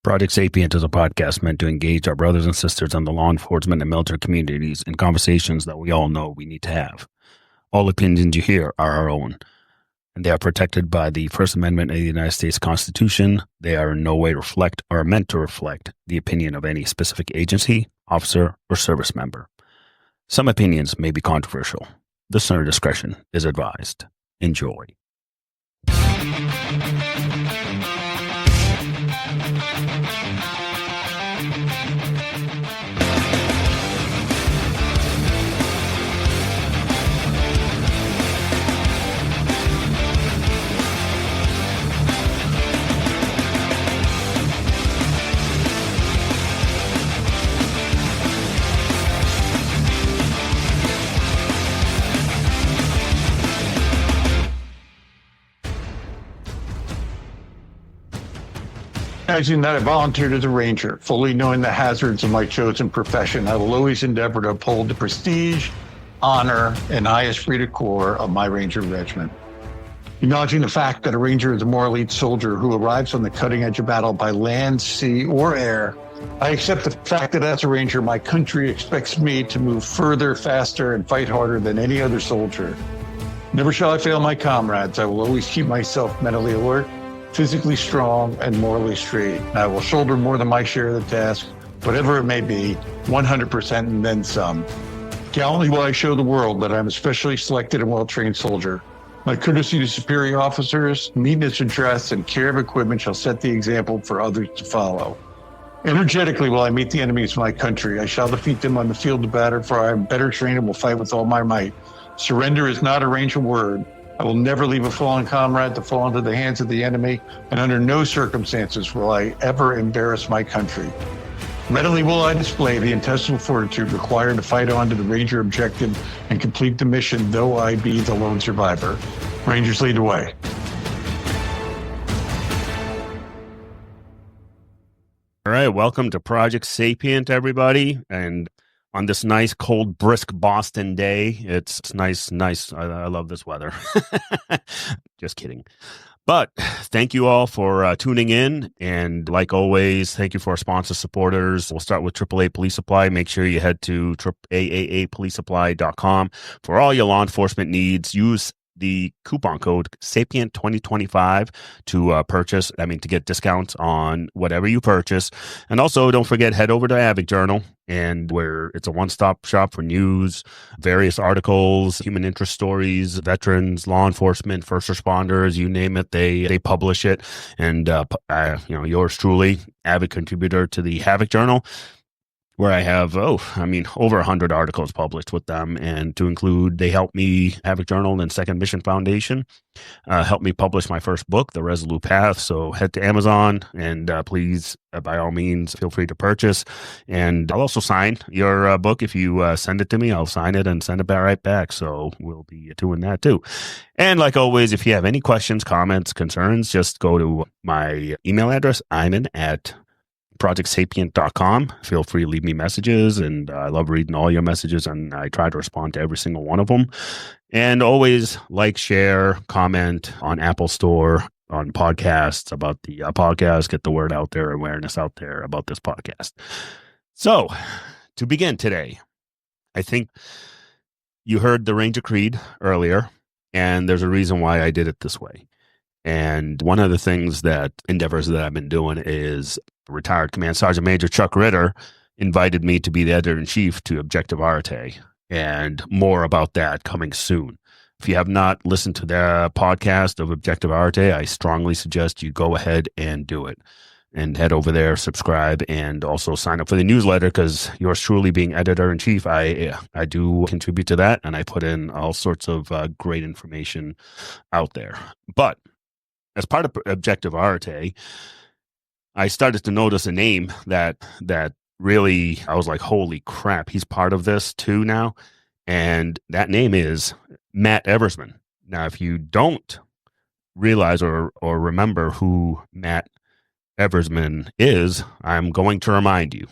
Project Sapient is a podcast meant to engage our brothers and sisters in the law enforcement and military communities in conversations that we all know we need to have. All opinions you hear are our own, and they are protected by the First Amendment of the United States Constitution. They are in no way reflect or are meant to reflect the opinion of any specific agency, officer, or service member. Some opinions may be controversial. Listener discretion is advised. Enjoy. Recognizing that I volunteered as a ranger, fully knowing the hazards of my chosen profession, I will always endeavor to uphold the prestige, honor, and highest esprit de corps of my Ranger Regiment. Acknowledging the fact that a ranger is a more elite soldier who arrives on the cutting edge of battle by land, sea, or air, I accept the fact that as a ranger, my country expects me to move further, faster, and fight harder than any other soldier. Never shall I fail my comrades. I will always keep myself mentally alert, physically strong, and morally straight. I will shoulder more than my share of the task, whatever it may be, 100% and then some. Gallantly will I show the world that I'm a specially selected and well-trained soldier. My courtesy to superior officers, neatness of dress, and care of equipment shall set the example for others to follow. Energetically will I meet the enemies of my country. I shall defeat them on the field of battle, for I am better trained and will fight with all my might. Surrender is not a Ranger word. I will never leave a fallen comrade to fall into the hands of the enemy, and under no circumstances will I ever embarrass my country. Readily will I display the intestinal fortitude required to fight on to the Ranger objective and complete the mission, though I be the lone survivor. Rangers lead the way. All right, welcome to Project Sapient, everybody. And on this nice, cold, brisk Boston day, it's nice. I love this weather. Just kidding. But thank you all for tuning in. And like always, thank you for our sponsor supporters. We'll start with AAA Police Supply. Make sure you head to AAAPolicesupply.com for all your law enforcement needs. Use the coupon code Sapient 2025 to purchase. To get discounts on whatever you purchase. And also, don't forget, head over to Avid Journal, and where it's a one-stop shop for news, various articles, human interest stories, veterans, law enforcement, first responders, you name it, they publish it. And yours truly, avid contributor to the Havoc Journal, where I have, over 100 articles published with them. And to include, they helped me, Havoc Journal and Second Mission Foundation, helped me publish my first book, The Resolute Path. So head to Amazon and please, by all means, feel free to purchase. And I'll also sign your book. If you send it to me, I'll sign it and send it right back. So we'll be doing that too. And like always, if you have any questions, comments, concerns, just go to my email address, Ayman at projectsapient.com. Feel free to leave me messages, and I love reading all your messages, and I try to respond to every single one of them. And always like, share, comment on Apple Store, on podcasts about the podcast, get the word out there, awareness out there about this podcast. So to begin today, I think you heard the Ranger Creed earlier, and there's a reason why I did it this way. And one of the endeavors that I've been doing is retired Command Sergeant Major Chuck Ritter invited me to be the editor-in-chief to Objective Arte, and more about that coming soon. If you have not listened to the podcast of Objective Arte, I strongly suggest you go ahead and do it. And head over there, subscribe, and also sign up for the newsletter, because yours truly being editor-in-chief, I do contribute to that, and I put in all sorts of great information out there. But as part of Objective Arte, I started to notice a name that really, I was like, holy crap, he's part of this too now. And that name is Matt Eversman. Now, if you don't realize or remember who Matt Eversman is, I'm going to remind you.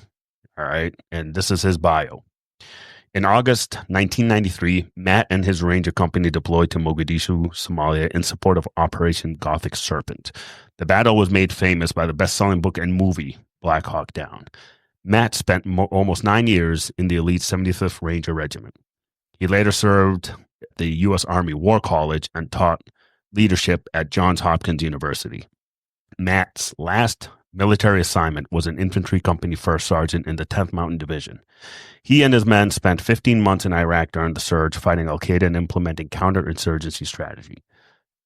All right. And this is his bio. In August 1993, Matt and his Ranger company deployed to Mogadishu, Somalia, in support of Operation Gothic Serpent. The battle was made famous by the best-selling book and movie, Black Hawk Down. Matt spent almost 9 years in the elite 75th Ranger Regiment. He later served at the U.S. Army War College and taught leadership at Johns Hopkins University. Matt's last military assignment was an infantry company first sergeant in the 10th Mountain Division. He and his men spent 15 months in Iraq during the surge, fighting al-Qaeda and implementing counterinsurgency strategy.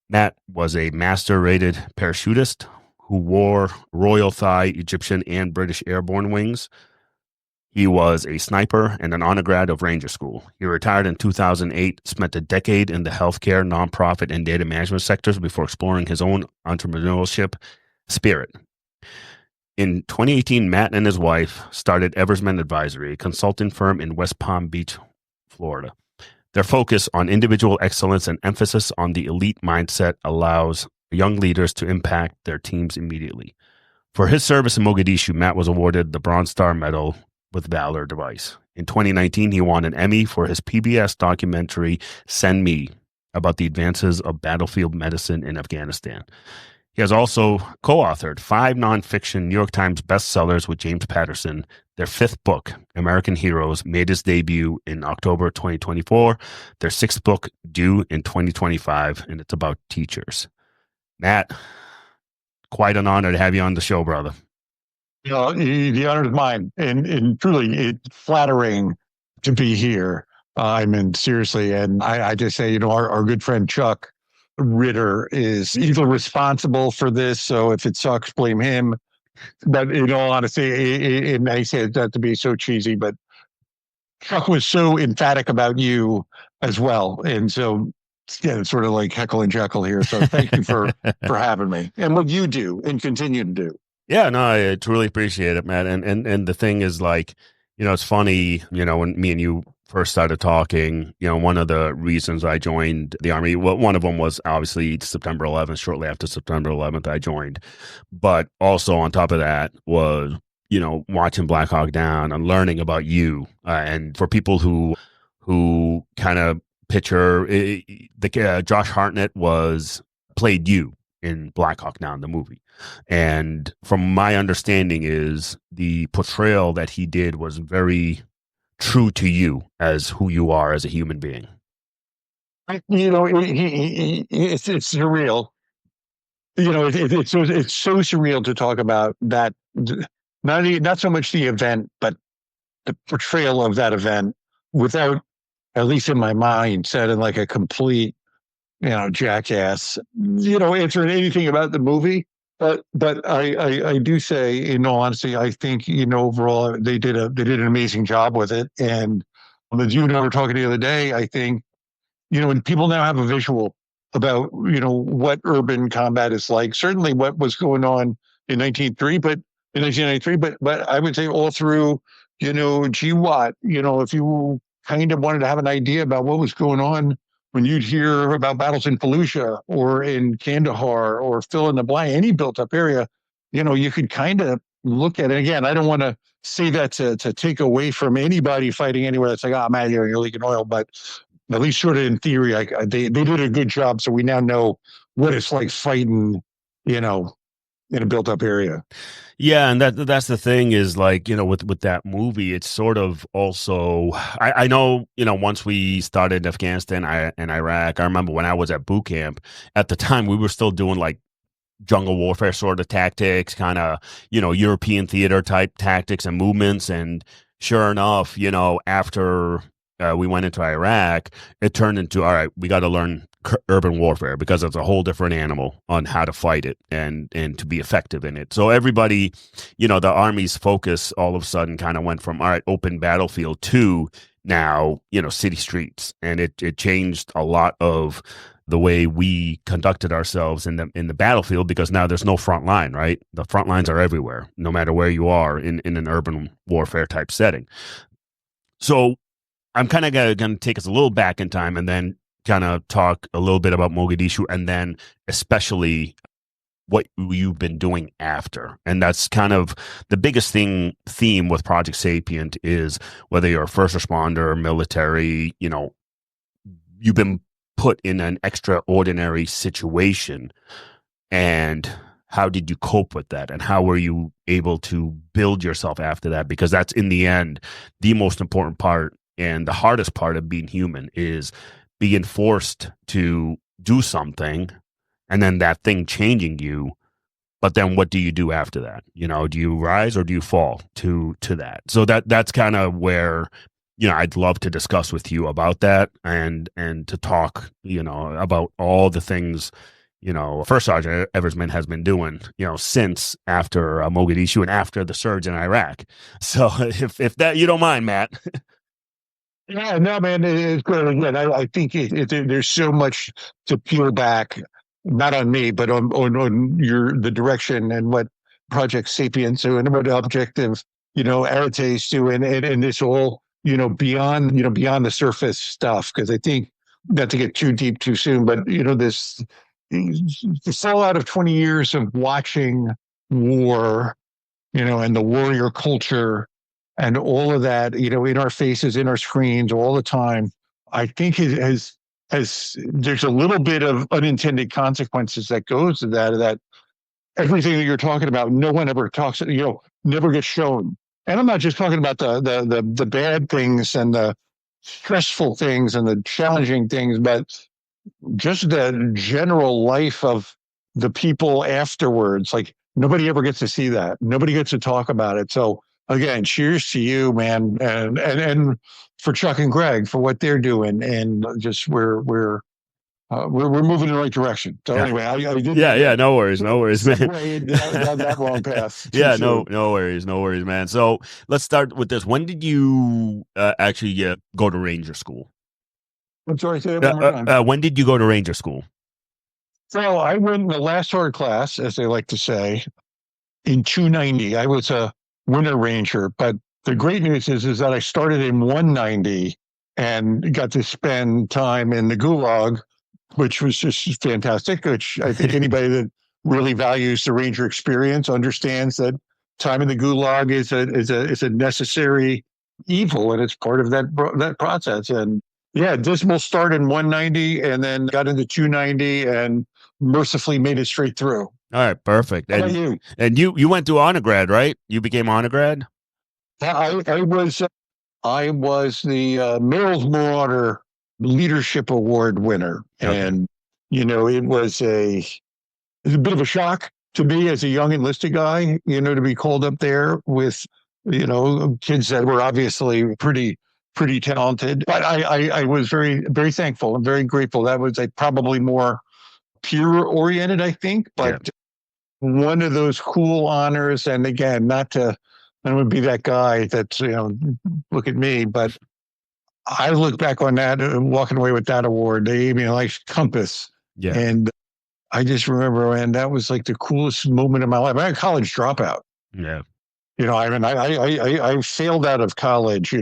Matt was a master-rated parachutist who wore Royal Thai, Egyptian, and British airborne wings. He was a sniper and an honor grad of Ranger School. He retired in 2008, spent a decade in the healthcare, nonprofit, and data management sectors before exploring his own entrepreneurship spirit. In 2018, Matt and his wife started Eversman Advisory, a consulting firm in West Palm Beach, Florida. Their focus on individual excellence and emphasis on the elite mindset allows young leaders to impact their teams immediately. For his service in Mogadishu, Matt was awarded the Bronze Star Medal with Valor Device. In 2019, he won an Emmy for his PBS documentary, Send Me, about the advances of battlefield medicine in Afghanistan. He has also co-authored 5 nonfiction New York Times bestsellers with James Patterson. Their 5th book, American Heroes, made its debut in October 2024. Their 6th book due in 2025, and it's about teachers. Matt, quite an honor to have you on the show, brother. The honor is mine, and truly it's flattering to be here. I mean, seriously, and I just say, our good friend Chuck Ritter is either responsible for this, so if it sucks, blame him. But in all honesty, and I say that to be so cheesy, but Chuck was so emphatic about you as well, and so yeah, it's sort of like Heckle and Jekyll here. So thank you for having me and what you do and continue to do. Yeah, no, I truly appreciate it, Matt. And the thing is, like, it's funny, when me and you first started talking, one of the reasons I joined the Army, well, one of them was obviously September 11th. Shortly after September 11th, I joined. But also on top of that was, watching Black Hawk Down and learning about you. And for people who kind of picture, Josh Hartnett played you in Black Hawk Down, the movie. And from my understanding is the portrayal that he did was very true to you as who you are as a human being. It's surreal. It's so surreal to talk about that. Not so much the event, but the portrayal of that event without, at least in my mind, sounding like a complete, jackass, answering anything about the movie. But I do say, in all honesty, I think, overall they did an amazing job with it. And as you and I were talking the other day, I think, when people now have a visual about, what urban combat is like, certainly what was going on in 1993, but I would say all through, GWAT, if you kind of wanted to have an idea about what was going on when you'd hear about battles in Fallujah or in Kandahar or fill in the blank, any built up area, you could kind of look at it. Again, I don't want to say that to take away from anybody fighting anywhere that's like, man, you're leaking oil, but at least sort of in theory, they did a good job. So we now know what it's like fighting, in a built up area. Yeah, and that's the thing is, like, with that movie, it's sort of also, I know, once we started Afghanistan and Iraq, I remember when I was at boot camp, at the time we were still doing like jungle warfare sort of tactics, kind of, European theater type tactics and movements. And sure enough, after we went into Iraq, it turned into, all right, we got to learn urban warfare because it's a whole different animal on how to fight it and to be effective in it. So everybody, the Army's focus all of a sudden kind of went from, all right, open battlefield to now, city streets. And it changed a lot of the way we conducted ourselves in the battlefield, because now there's no front line, right? The front lines are everywhere, no matter where you are in an urban warfare type setting. So I'm kind of going to take us a little back in time and then kind of talk a little bit about Mogadishu, and then especially what you've been doing after. And that's kind of the biggest theme with Project Sapient is whether you're a first responder, military, you've been put in an extraordinary situation, and how did you cope with that, and how were you able to build yourself after that? Because that's, in the end, the most important part and the hardest part of being human is being forced to do something and then that thing changing you. But then what do you do after that? Do you rise or do you fall to that? So that's kind of where, I'd love to discuss with you about that, and to talk, about all the things, First Sergeant Eversman has been doing, since after Mogadishu and after the surge in Iraq. So if that, you don't mind, Matt. Yeah, no, man, it's good. Again, I think there's so much to peel back, not on me, but on the direction and what Project Sapient do and what Objective, Arites do, and this all, beyond the surface stuff. Because I think, not to get too deep too soon, but this the fallout of 20 years of watching war, and the warrior culture and all of that, in our faces, in our screens all the time, I think it has there's a little bit of unintended consequences that goes to that everything that you're talking about, no one ever talks, never gets shown. And I'm not just talking about the bad things and the stressful things and the challenging things, but just the general life of the people afterwards. Like, nobody ever gets to see that. Nobody gets to talk about it. So again, cheers to you, man, and for Chuck and Greg for what they're doing, and just we're moving in the right direction. So anyway, I didn't. Yeah, no worries, man. Down that long path. Yeah, no worries, man. So let's start with this. When did you actually go to Ranger School? I'm sorry, say that one more time. When did you go to Ranger School? So I went in the last hard class, as they like to say, in 290. I was a winter ranger, but the great news is that I started in 190 and got to spend time in the Gulag, which was just fantastic. Which I think anybody that really values the Ranger experience understands that time in the Gulag is a necessary evil, and it's part of that process. And yeah, dismal start in 190, and then got into 290, and mercifully made it straight through. All right, perfect. How about you? And you went to honor grad, right? You became honor grad? I was the Merrill's Marauder Leadership Award winner. Okay. And, it was a bit of a shock to me as a young enlisted guy, to be called up there with, kids that were obviously pretty talented. But I was very, very thankful and very grateful. That was probably more peer oriented, I think, but one of those cool honors. And again, I don't want to be that guy that's, look at me, but I look back on that, walking away with that award. They gave me a nice compass. Yeah. And I just remember, and that was like the coolest moment of my life. I'm a college dropout. Yeah. I failed out of college,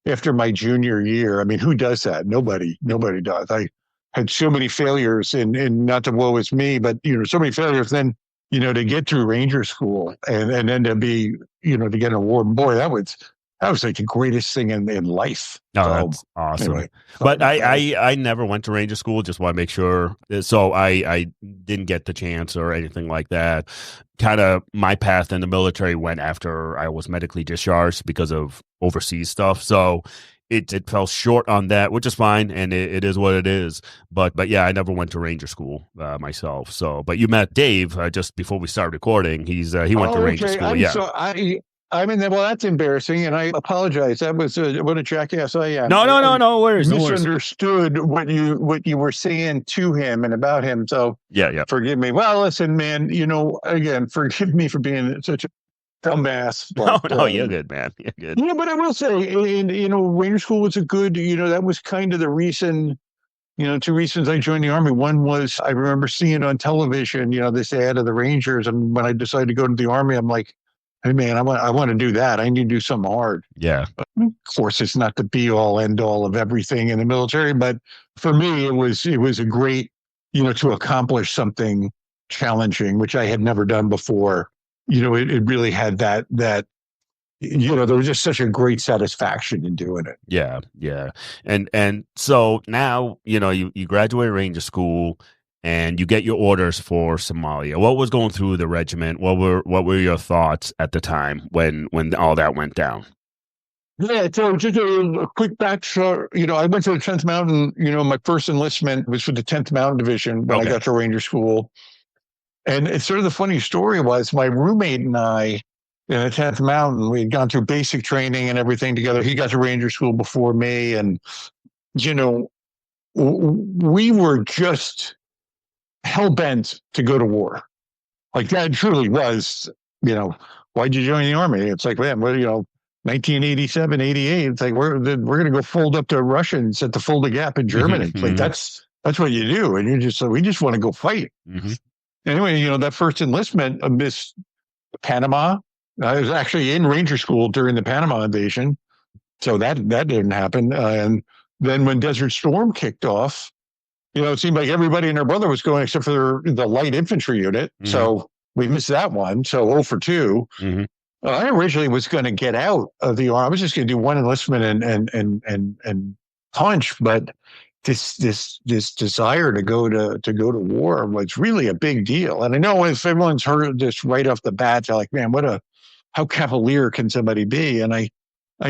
after my junior year. I mean, who does that? Nobody does. I had so many failures, and not to woe is me, but, so many failures. Then, to get through Ranger School and then to be, to get an award. Boy, that was like the greatest thing in life. Oh, so, that's awesome. Anyway, but I never went to Ranger School. Just want to make sure. So I didn't get the chance or anything like that. Kind of my path in the military went after I was medically discharged because of overseas stuff. So it fell short on that, which is fine, and it is what it is. But yeah, I never went to Ranger School myself. So, but you met Dave just before we started recording. He went to Ranger School. Well, that's embarrassing, and I apologize. That was what a jackass I am. No worries. Misunderstood what you were saying to him and about him. So yeah. Forgive me. Well, listen, man. Again, forgive me for being such a dumbass. But, no, you're good, man. You're good. Yeah, but I will say, Ranger School was a good. That was kind of the reason. Two reasons I joined the Army. One was I remember seeing on television, this ad of the Rangers, and when I decided to go to the Army, I'm like, hey man, I want to do that. I need to do something hard. Yeah. But of course, it's not the be all end all of everything in the military, but for me, it was a great, to accomplish something challenging, which I had never done before. It really had that there was just such a great satisfaction in doing it. Yeah, yeah. And so now, you graduate Ranger School and you get your orders for Somalia. What was going through the regiment? What were your thoughts at the time when all that went down? Yeah, so just a quick backstory. I went to the 10th Mountain. My first enlistment was for the 10th Mountain Division when I Okay. got to Ranger School. And it's sort of the funny story was my roommate and I in the 10th Mountain, we had gone through basic training and everything together. He got to Ranger School before me. And, we were just hell bent to go to war. Like that truly was, why'd you join the Army? It's like, man, 1987, 88. It's like, we're going to go fold up the Russians at the Fulda Gap in Germany. It's like, that's what you do. And we just want to go fight. Mm-hmm. Anyway, that first enlistment amidst Panama, I was actually in Ranger School during the Panama invasion. So that didn't happen. And then when Desert Storm kicked off, it seemed like everybody and their brother was going except for the light infantry unit. Mm-hmm. So we missed that one. So 0 for 2. Mm-hmm. I originally was going to get out of the Army. I was just going to do one enlistment and punch, but this desire to go to war was really a big deal. And I know if everyone's heard this right off the bat, they're like, man, how cavalier can somebody be? And I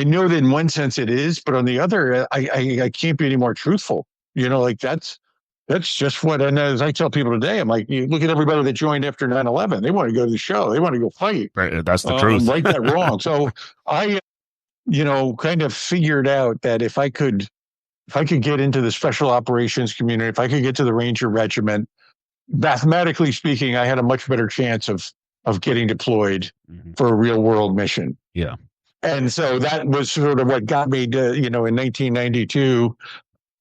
know that in one sense it is, but on the other, I can't be any more truthful. Like that's just what, and as I tell people today, I'm like, you look at everybody that joined after 9/11, they want to go to the show. They want to go fight. Right. That's the truth. Right that wrong. So I, kind of figured out that if I could get into the special operations community, if I could get to the Ranger Regiment, mathematically speaking, I had a much better chance of getting deployed for a real world mission. Yeah. And so that was sort of what got me to, in 1992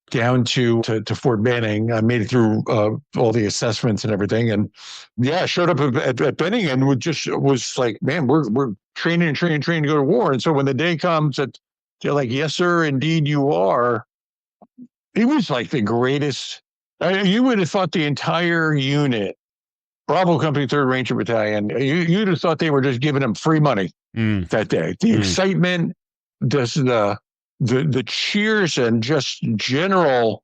down to Fort Benning. I made it through all the assessments and everything. And yeah, showed up at Benning and was like, man, we're training to go to war. And so when the day comes that they're like, yes, sir, indeed you are. It was like the greatest. You would have thought the entire unit, Bravo Company 3rd Ranger Battalion, you'd have thought they were just giving them free money that day. The excitement, the cheers, and just general.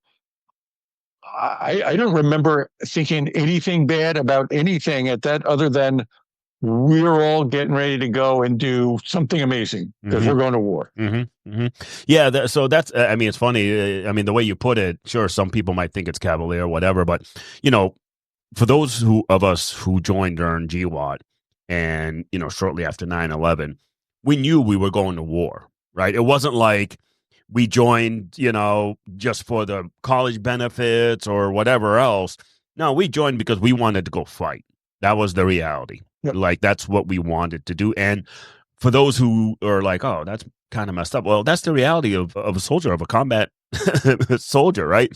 I don't remember thinking anything bad about anything at that other than we're all getting ready to go and do something amazing because we're going to war. Yeah. So that's, it's funny. The way you put it, sure, some people might think it's cavalier or whatever, but, for those of us who joined during GWAT and, shortly after 9/11, we knew we were going to war, right? It wasn't like we joined, just for the college benefits or whatever else. No, we joined because we wanted to go fight. That was the reality. Yep. Like, that's what we wanted to do. And for those who are like, oh, that's kind of messed up. Well, that's the reality of a soldier, of a combat soldier, right?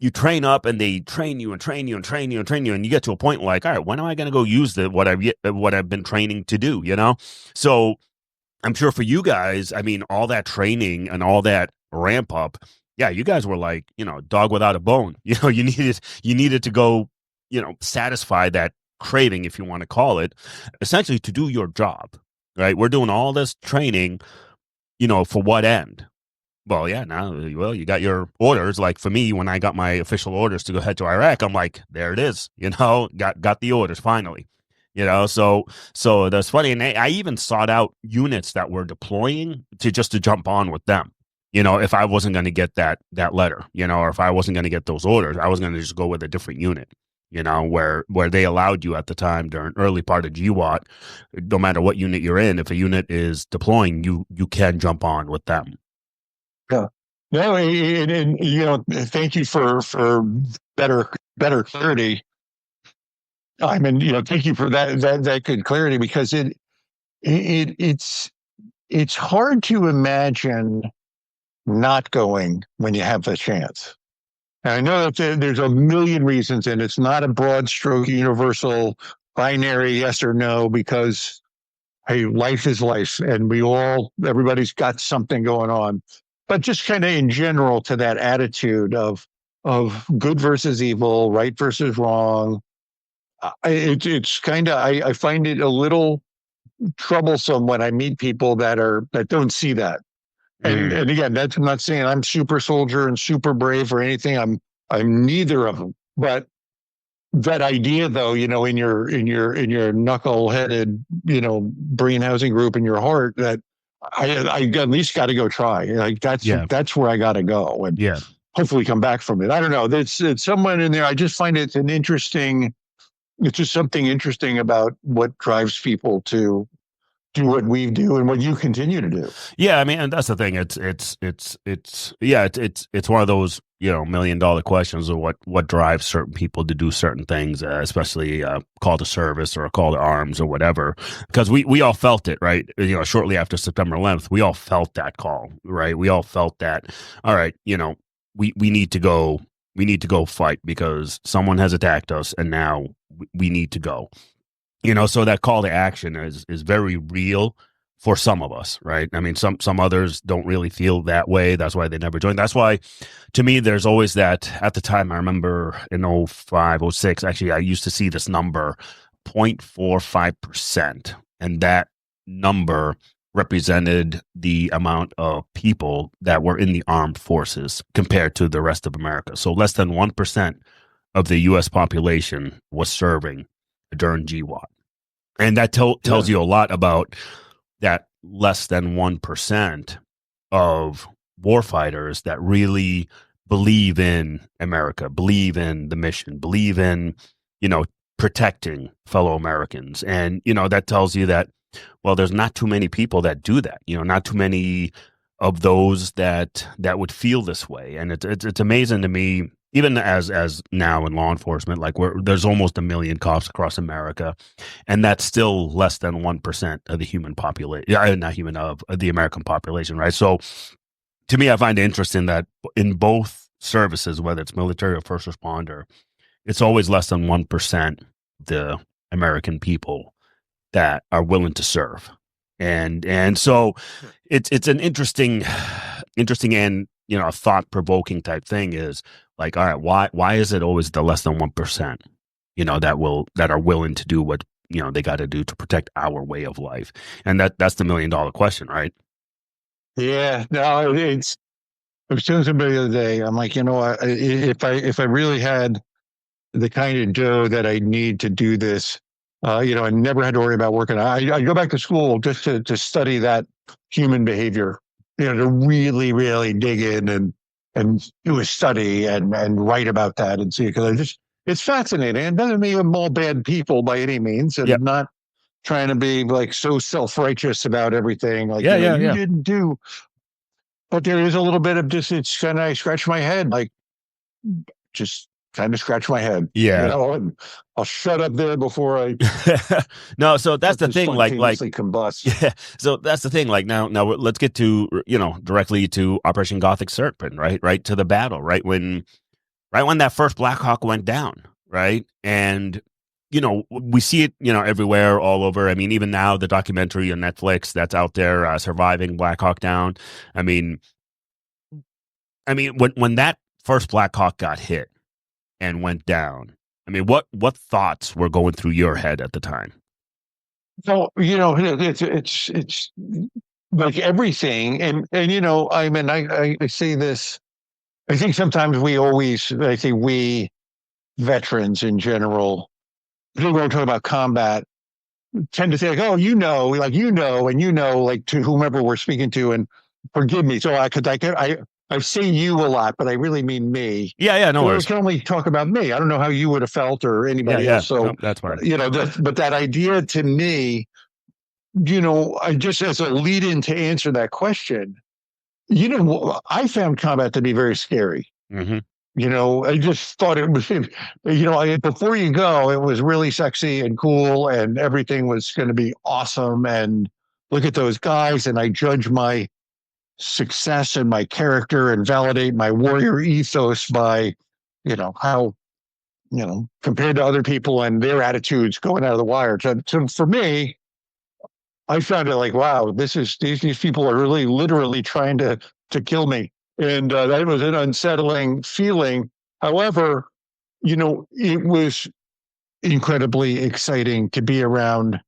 You train up and they train you and train you and train you and train you. And you get to a point like, all right, when am I going to go use what I've been training to do, So I'm sure for you guys, all that training and all that ramp up, yeah, you guys were like, dog without a bone. You needed to go, satisfy that craving, if you want to call it, essentially to do your job, right? We're doing all this training, for what end? Well, yeah, you got your orders. Like for me, when I got my official orders to go head to Iraq, I'm like, there it is, got the orders finally, so that's funny. And I even sought out units that were deploying to jump on with them. If I wasn't going to get that letter, or if I wasn't going to get those orders, I was going to just go with a different unit. Where they allowed you at the time during early part of GWAT, no matter what unit you're in, if a unit is deploying, you can jump on with them. Yeah. No, and thank you for better clarity. Thank you for that good clarity, because it's hard to imagine not going when you have the chance. And I know that there's a million reasons, and it's not a broad stroke, universal, binary yes or no, because hey, life is life, and everybody's got something going on. But just kind of in general, to that attitude of good versus evil, right versus wrong, it's kind of, I find it a little troublesome when I meet people that don't see that. Mm, And again, I'm not saying I'm super soldier and super brave or anything. I'm neither of them. But that idea, though, in your knuckle-headed, brain housing group in your heart, that I at least got to go try. Like yeah, that's where I got to go and yeah. hopefully come back from it. I don't know. It's someone in there. I just find it's just something interesting about what drives people to do what we do and what you continue to do. Yeah, I mean, and that's the thing. It's one of those $1 million questions of what drives certain people to do certain things, especially call to service or a call to arms or whatever. Because we all felt it, right? Shortly after September 11th, we all felt that call, right? We all felt that. All right, we need to go. We need to go fight because someone has attacked us, and now we need to go. So that call to action is very real for some of us, right? I mean, some others don't really feel that way. That's why they never joined. That's why, to me, there's always that. At the time, I remember in 05, 06, actually, I used to see this number, 0.45%, and that number represented the amount of people that were in the armed forces compared to the rest of America. So less than 1% of the U.S. population was serving during GWAT. And that tells Yeah. you a lot about that less than 1% of warfighters that really believe in America, believe in the mission, believe in, you know, protecting fellow Americans. And, that tells you that, well, there's not too many people that do that, not too many of those that would feel this way. And it's amazing to me, even as now in law enforcement, like there's almost 1 million cops across America, and that's still less than 1% of the human population, not human, of the American population, right? So to me, I find it interesting that in both services, whether it's military or first responder, it's always less than 1% the American people that are willing to serve. And so it's an interesting and a thought provoking type thing is like, all right, why is it always the less than 1%, that are willing to do what they got to do to protect our way of life? And that's the $1 million question, right? Yeah, no, I was telling somebody the other day, I'm like, if I really had the kind of dough that I need to do this, I never had to worry about working. I go back to school just to study that human behavior, to really, really dig in and do a study and write about that and see, because it's fascinating. And it doesn't mean I'm all bad people by any means, and Yep. I'm not trying to be like so self-righteous about everything. Like, Yeah. Yeah. you Yeah. didn't do, but there is a little bit of just, it's kind of, I scratch my head, like just kind of scratch my head, Yeah. and I'll shut up there before I No, so that's start the to thing. Like, spontaneously combust. yeah. So that's the thing. Like now let's get to directly to Operation Gothic Serpent, right to the battle, right when that first Black Hawk went down, right, and we see it everywhere, all over. I mean, even now the documentary on Netflix that's out there, surviving Black Hawk Down. I mean, when that first Black Hawk got hit and went down, I mean, what thoughts were going through your head at the time? So, it's like everything. And I mean, I say this, I think sometimes I say we veterans in general, people who are talking about combat, tend to say like, oh, like to whomever we're speaking to, and forgive me. So I say you a lot, but I really mean me. Yeah, yeah, no Well, we worries. can only talk about me. I don't know how you would have felt or Yeah, anybody yeah, else. So, no, that's fine. but that idea to me, I just, as a lead in to answer that question, I found combat to be very scary. Hmm. I just thought it was, before you go, it was really sexy and cool, and everything was going to be awesome. And look at those guys, and I judge my success and my character and validate my warrior ethos by, how, compared to other people and their attitudes going out of the wire. So for me, I found it like, wow, these people are really literally trying to kill me, and that was an unsettling feeling. However, it was incredibly exciting to be around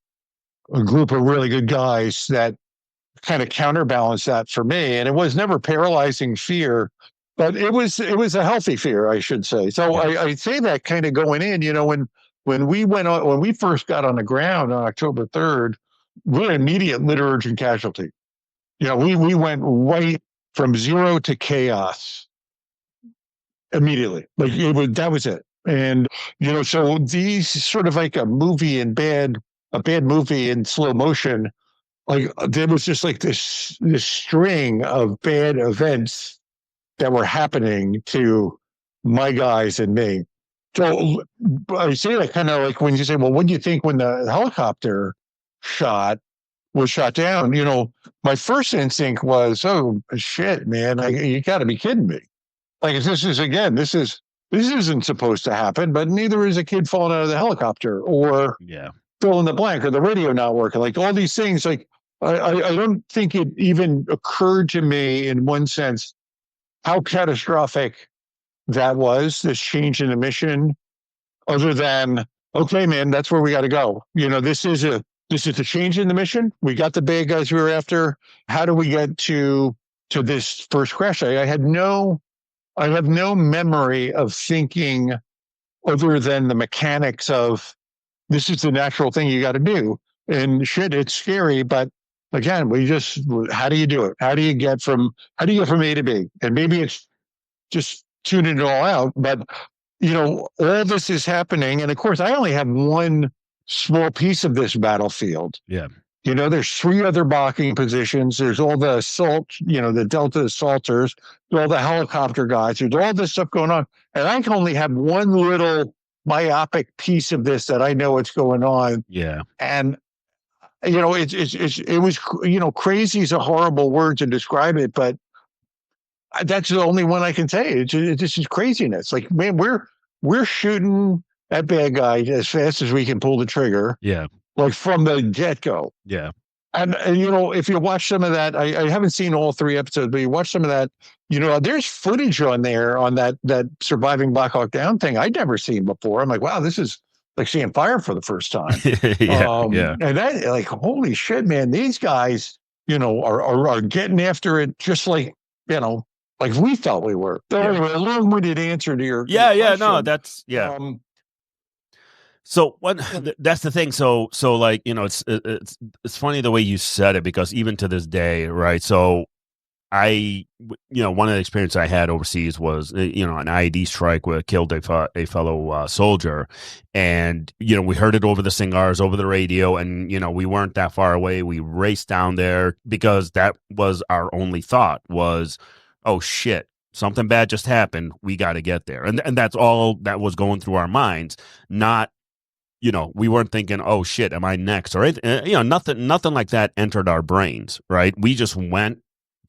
a group of really good guys that kind of counterbalance that for me. And it was never paralyzing fear, but it was a healthy fear, I should say. So Yeah. I say that kind of going in, when we first got on the ground on October 3rd, we're immediate lit urgent casualty. We went right from zero to chaos immediately. Like that was it. And so these sort of like a bad movie in slow motion, like there was just like this string of bad events that were happening to my guys and me. So I say that kind of like when you say, well, what do you think when the helicopter shot was shot down? My first instinct was, oh shit, man, you got to be kidding me. Like this isn't supposed to happen, but neither is a kid falling out of the helicopter or Yeah. fill in the blank or the radio not working. Like all these things, like I don't think it even occurred to me in one sense how catastrophic that was, this change in the mission, other than, okay, man, that's where we got to go. This is a change in the mission. We got the bad guys we were after. How do we get to this first crash? I have no memory of thinking other than the mechanics of this is the natural thing you got to do. And shit, it's scary, but again, how do you do it? How do you get from A to B? And maybe it's just tuning it all out, but all this is happening. And of course, I only have one small piece of this battlefield. Yeah. There's three other blocking positions. There's all the assault, the Delta assaulters, there's all the helicopter guys. There's all this stuff going on. And I can only have one little myopic piece of this that I know what's going on. Yeah. And, it was, crazy is a horrible word to describe it, but that's the only one I can say. This is craziness. Like, man, we're shooting that bad guy as fast as we can pull the trigger. Yeah. Like from the get-go. Yeah. And if you watch some of that, I haven't seen all 3 episodes, but you watch some of that, there's footage on there on that surviving Black Hawk Down thing I'd never seen before. I'm like, wow, this is like seeing fire for the first time. Yeah. And that, like, holy shit, man, these guys, are getting after it just like, like we thought we were. So anyway, a long-winded answer to your Yeah. question. No, that's So that's the thing. So like, it's funny the way you said it, because even to this day, right? So one of the experiences I had overseas was, an IED strike where it killed a fellow soldier. And, we heard it over the SINGARs, over the radio, and, we weren't that far away. We raced down there because that was our only thought was, oh shit, something bad just happened. We got to get there. And that's all that was going through our minds. Not, we weren't thinking, oh shit, am I next? Or, nothing like that entered our brains, right? We just went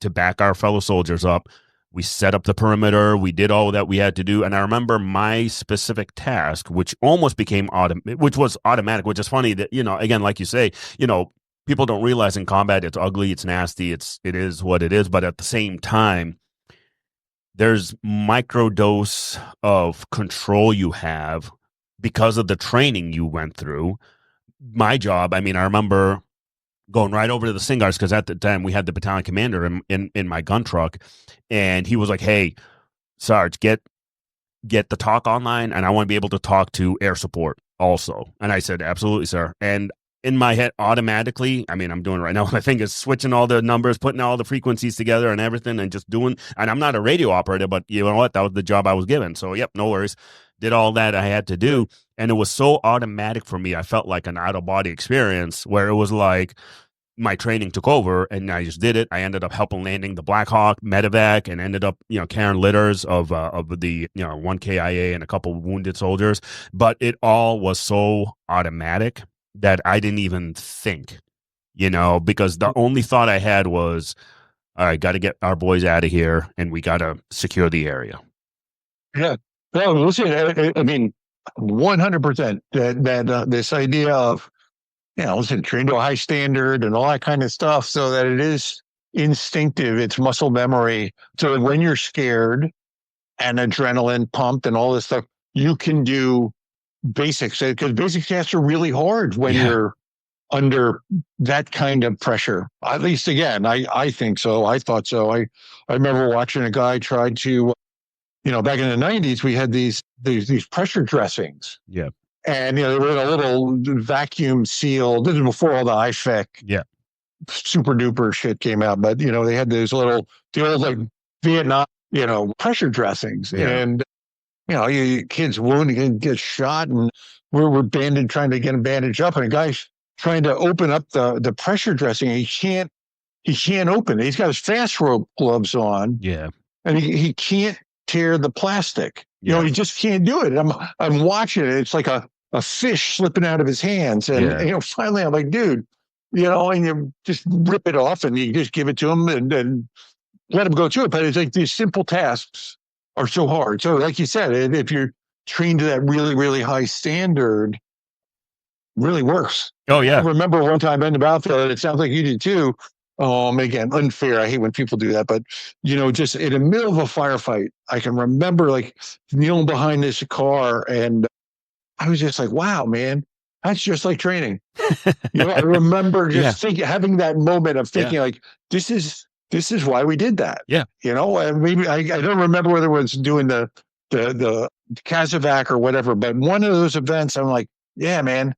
to back our fellow soldiers up. We set up the perimeter. We did all that we had to do. And I remember my specific task, which almost became which was automatic, which is funny that, again, like you say, people don't realize in combat, it's ugly, it's nasty, it is what it is. But at the same time, there's microdose of control you have because of the training you went through. My job, I remember going right over to the SINGARs, because at the time we had the battalion commander in my gun truck, and he was like, hey, Sarge, get the talk online, and I want to be able to talk to air support also. And I said, absolutely, sir. And in my head, automatically, I'm doing it right now, my fingers switching all the numbers, putting all the frequencies together and everything, and just doing, and I'm not a radio operator, but you know what, that was the job I was given. So yep, no worries. Did all that I had to do. And it was so automatic for me. I felt like an out-of-body experience where it was like my training took over and I just did it. I ended up helping landing the Black Hawk medevac and ended up, carrying litters of the, one KIA and a couple wounded soldiers. But it all was so automatic that I didn't even think, because the only thought I had was, all right, got to get our boys out of here and we got to secure the area. Yeah. No, listen, 100% that this idea of, train to a high standard and all that kind of stuff, so that it is instinctive, it's muscle memory. So that when you're scared and adrenaline pumped and all this stuff, you can do basics, because basic tasks are really hard when Yeah. you're under that kind of pressure. At least, again, I think so. I thought so. I remember watching a guy try to, back in the 90s, we had these pressure dressings. Yeah. And, they were in a little vacuum seal. This is before all the IFEC Yeah. super duper shit came out. But, they had the old like Vietnam, pressure dressings. Yeah. And, you kids wounded and get shot, and we're trying to get him bandaged up. And a guy's trying to open up the pressure dressing. And he can't open it. He's got his fast rope gloves on. Yeah. And he can't tear the plastic. Yeah. He just can't do it. I'm watching it. It's like a fish slipping out of his hands. And, finally I'm like, dude, and you just rip it off and you just give it to him and let him go through it. But it's like these simple tasks are so hard. So like you said, if you're trained to that really, really high standard, really works. Oh, yeah. I remember one time in the battlefield, and it sounds like you did too. Again, unfair. I hate when people do that, but just in the middle of a firefight, I can remember like kneeling behind this car, and I was just like, "Wow, man, that's just like training." I remember just thinking, having that moment of thinking, like, "This is why we did that." Yeah. And maybe I don't remember whether it was doing the Kazovac or whatever, but one of those events, I'm like, "Yeah, man."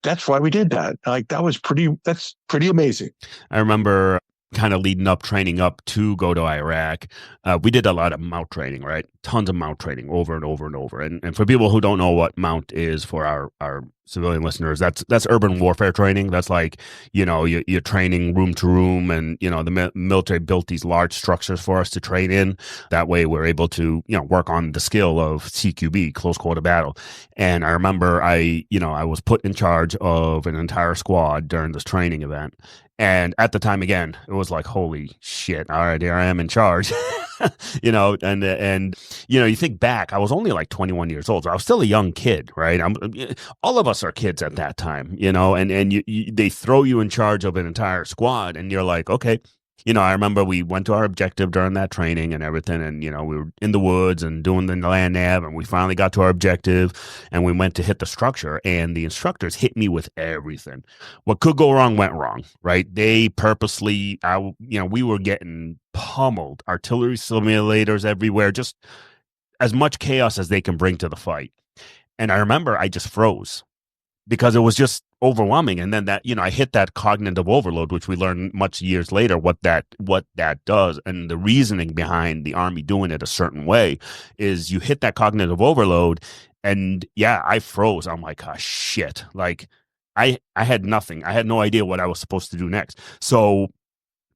That's why we did that. Like, that's pretty amazing. I remember kind of leading up, training up to go to Iraq. We did a lot of mount training, right? Tons of mount training over and over and over. And for people who don't know what mount is, for our civilian listeners, that's urban warfare training. That's like, you're training room to room, and, the military built these large structures for us to train in. That way we're able to, work on the skill of CQB, close quarter battle. And I remember I was put in charge of an entire squad during this training event. And at the time, again, it was like, holy shit, all right, here I am in charge. And you think back, I was only like 21 years old. So I was still a young kid, right? All of us are kids at that time, and they throw you in charge of an entire squad, and you're like, okay. I remember we went to our objective during that training and everything, and, we were in the woods and doing the land nav, and we finally got to our objective, and we went to hit the structure, and the instructors hit me with everything. What could go wrong went wrong, right? They purposely, we were getting pummeled, artillery simulators everywhere, just as much chaos as they can bring to the fight. And I remember I just froze, because it was just overwhelming. And then that, I hit that cognitive overload, which we learned much years later what that does. And the reasoning behind the Army doing it a certain way is you hit that cognitive overload, and I froze. I'm like, oh, shit. Like I had nothing. I had no idea what I was supposed to do next. So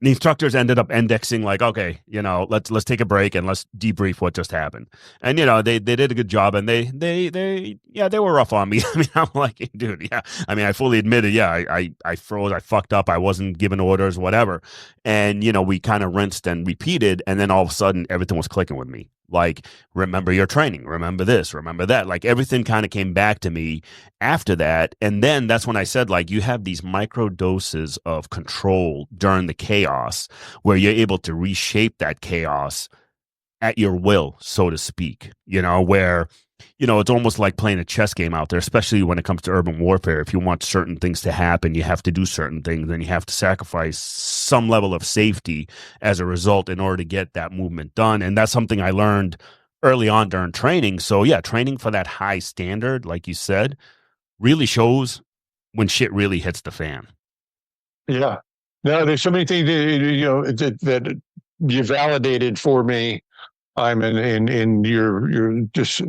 the instructors ended up indexing, like, okay, let's take a break and let's debrief what just happened. And, they did a good job, and they were rough on me. I mean, I'm like, dude, I fully admitted, I froze, I fucked up, I wasn't giving orders, whatever. And, we kind of rinsed and repeated, and then all of a sudden everything was clicking with me. Like, remember your training, remember this, remember that. Like, everything kind of came back to me after that. And then that's when I said, like, you have these micro doses of control during the chaos where you're able to reshape that chaos at your will, so to speak, where, it's almost like playing a chess game out there, especially when it comes to urban warfare. If you want certain things to happen, you have to do certain things, and you have to sacrifice some level of safety as a result in order to get that movement done. And that's something I learned early on during training. So training for that high standard, like you said, really shows when shit really hits the fan. Yeah. No, there's so many things that you validated for me. I'm in your just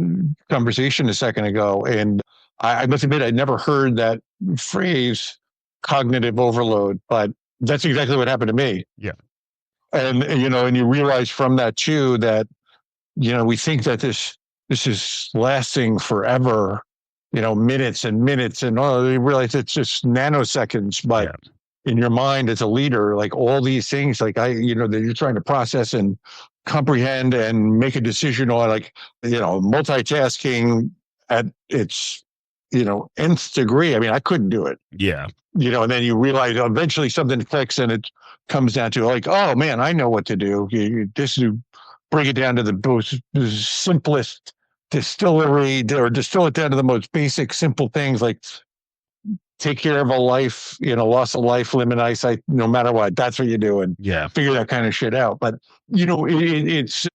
conversation a second ago, and I must admit I'd never heard that phrase, cognitive overload, but that's exactly what happened to me. Yeah. And and you realize from that too that we think that this is lasting forever, minutes and minutes, and you realize it's just nanoseconds, but in your mind as a leader, like all these things, like that you're trying to process and comprehend and make a decision on, like, multitasking at its, nth degree. I mean, I couldn't do it. Yeah. And then you realize eventually something clicks, and it comes down to like, oh man, I know what to do. You bring it down to the simplest distillery or distill it down to the most basic, simple things like take care of a life, loss of life, limit eyesight, no matter what. That's what you do, and Yeah. figure that kind of shit out. But it's.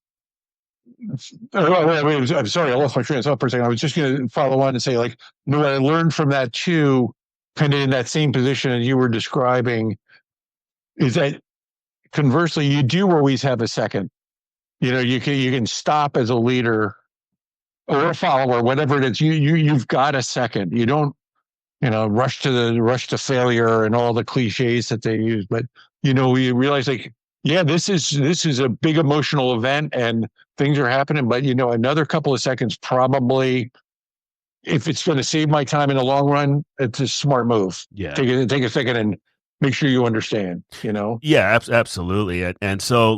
I'm sorry, I lost my train of thought for a second. I was just going to follow on and say, like, what I learned from that too, kind of in that same position as you were describing, is that conversely, you do always have a second. You can stop as a leader or a follower, whatever it is. You've got a second. You don't rush to failure and all the cliches that they use. But you realize, like, yeah, this is a big emotional event and things are happening. But another couple of seconds probably, if it's going to save my time in the long run, it's a smart move. Yeah. Take a second and make sure you understand. Yeah, absolutely. And so,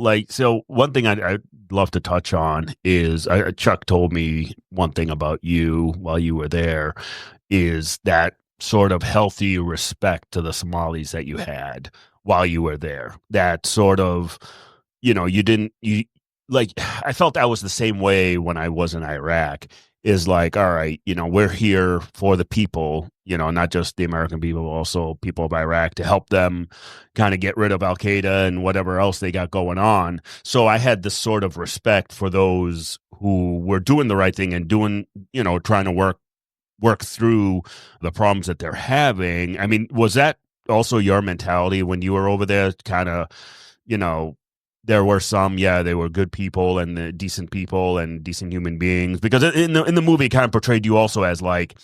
one thing I'd love to touch on is Chuck told me one thing about you while you were there is that sort of healthy respect to the Somalis that you had while you were there. That sort of, I felt that was the same way when I was in Iraq. Is like, all right, we're here for the people, not just the American people, but also people of Iraq to help them kind of get rid of Al Qaeda and whatever else they got going on. So I had this sort of respect for those who were doing the right thing and doing, trying to work through the problems that they're having. I mean, was that also your mentality when you were over there? Kind of, there were some, they were good people and decent people and decent human beings, because in the movie it kind of portrayed you also as like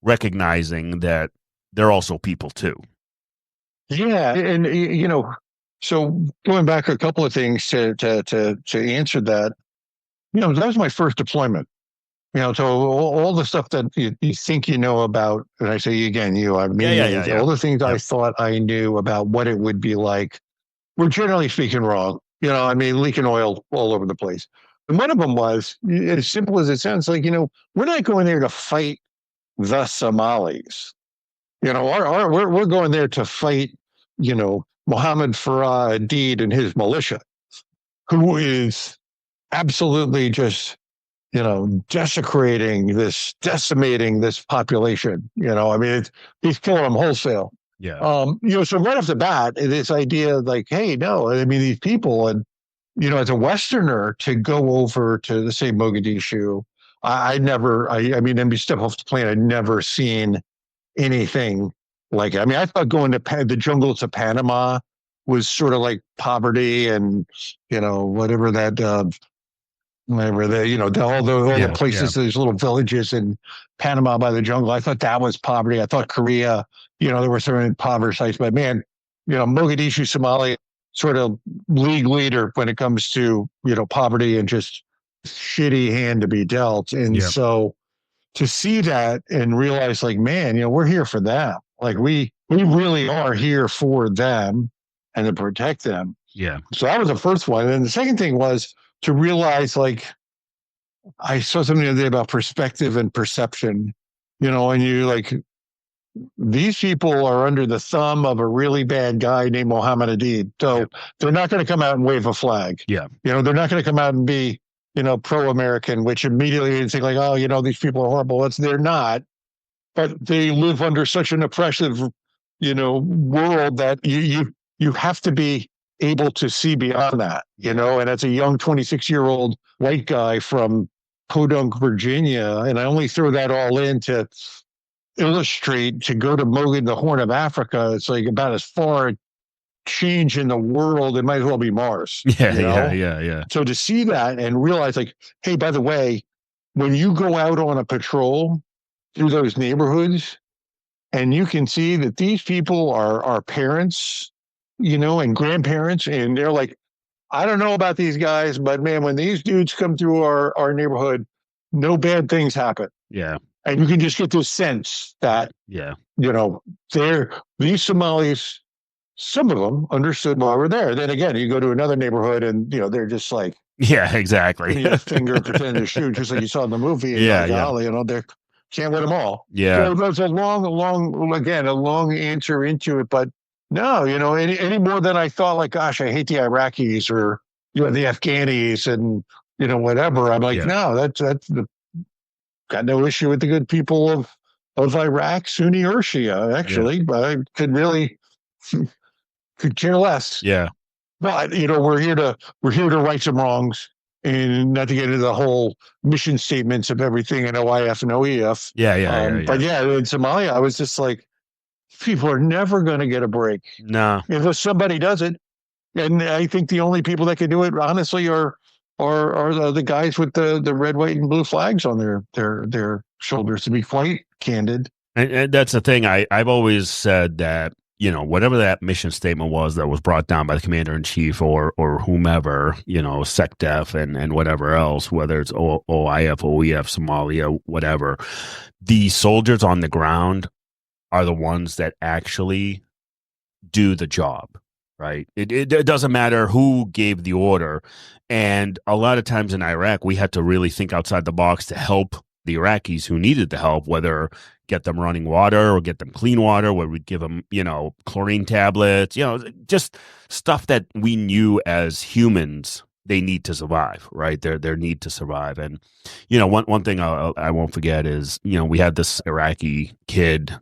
recognizing that they're also people too. Yeah, and so going back a couple of things to answer that, that was my first deployment. So all the stuff that you think about, and I say again, I mean, all the things I thought I knew about what it would be like, were generally speaking wrong. I mean, leaking oil all over the place. And one of them was, as simple as it sounds, like, we're not going there to fight the Somalis. We're going there to fight, Mohammed Farah Adid and his militia, who is absolutely just, decimating this population. I mean, he's killing them wholesale. Yeah. So right off the bat, this idea like, hey, no, I mean, these people, and, as a Westerner to go over to, say, Mogadishu, I mean, and be step off the plane, I'd never seen anything like it. I mean, I thought going to the jungles of Panama was sort of like poverty and, whatever that, whatever the, all the places, these little villages in Panama by the jungle. I thought that was poverty. I thought Korea, there were some impoverished sites, but man, Mogadishu, Somalia, sort of league leader when it comes to, poverty and just shitty hand to be dealt. And so to see that and realize, like, man, we're here for them. Like we really are here for them and to protect them. Yeah. So that was the first one. And then the second thing was to realize, like, I saw something the other day about perspective and perception, and you like, these people are under the thumb of a really bad guy named Mohammed Adid. So they're not going to come out and wave a flag. Yeah. They're not going to come out and be, pro-American, which immediately you think like, oh, these people are horrible. They're not, but they live under such an oppressive, world that you have to be able to see beyond that, and as a young 26-year-old white guy from Podunk, Virginia, and I only throw that all in to illustrate, to go to Mogadishu, the Horn of Africa, it's like about as far change in the world, it might as well be Mars. Yeah. So to see that and realize, like, hey, by the way, when you go out on a patrol through those neighborhoods, and you can see that these people are parents, and grandparents, and they're like, I don't know about these guys, but man, when these dudes come through our neighborhood, no bad things happen. Yeah. And you can just get this sense that, these Somalis, some of them understood why we're there. Then again, you go to another neighborhood and, they're just like, yeah, exactly. Finger pretending to shoot, just like you saw in the movie. Golly, they can't win them all. Yeah. So there's a long answer into it, but no, any more than I thought, like, gosh, I hate the Iraqis or, the Afghanis and, whatever. I'm like, no, that's the got no issue with the good people of Iraq, Sunni or Shia, Yeah. actually, but I could care less. Yeah. But we're here to right some wrongs, and not to get into the whole mission statements of everything in OIF and OEF. Yeah. Yeah. Yeah. But Yeah. yeah, in Somalia, I was just like, people are never going to get a break No. unless somebody does it. And I think the only people that can do it, honestly, are the guys with the red, white, and blue flags on their shoulders. To be quite candid, And that's the thing. I've always said that, whatever that mission statement was that was brought down by the commander in chief or whomever, SecDef and whatever else, whether it's OIF, OEF, Somalia, whatever, the soldiers on the ground are the ones that actually do the job, right? It doesn't matter who gave the order. And a lot of times in Iraq, we had to really think outside the box to help the Iraqis who needed the help, whether get them running water or get them clean water, where we'd give them, chlorine tablets, just stuff that we knew as humans they need to survive, right? Their need to survive. And, one thing I won't forget is, we had this Iraqi kid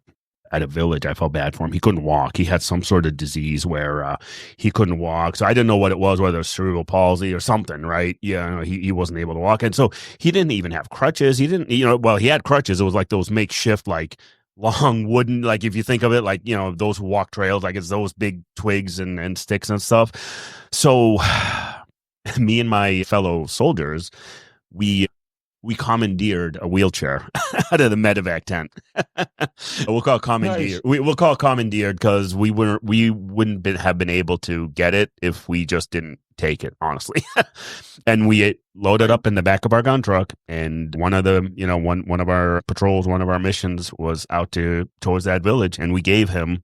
at a village. I felt bad for him. He couldn't walk. He had some sort of disease where he couldn't walk. So I didn't know what it was, whether it was cerebral palsy or something, right? Yeah, he wasn't able to walk. And so he didn't even have crutches. He didn't, he had crutches. It was like those makeshift, like long wooden, like if you think of it, like, those walk trails, like it's those big twigs and sticks and stuff. So me and my fellow soldiers, we commandeered a wheelchair out of the medevac tent. We'll call it commandeered. Nice. We'll call it commandeered because we wouldn't have been able to get it if we just didn't take it, honestly. And we loaded up in the back of our gun truck. And one of the, one of our patrols, one of our missions was out towards that village, and we gave him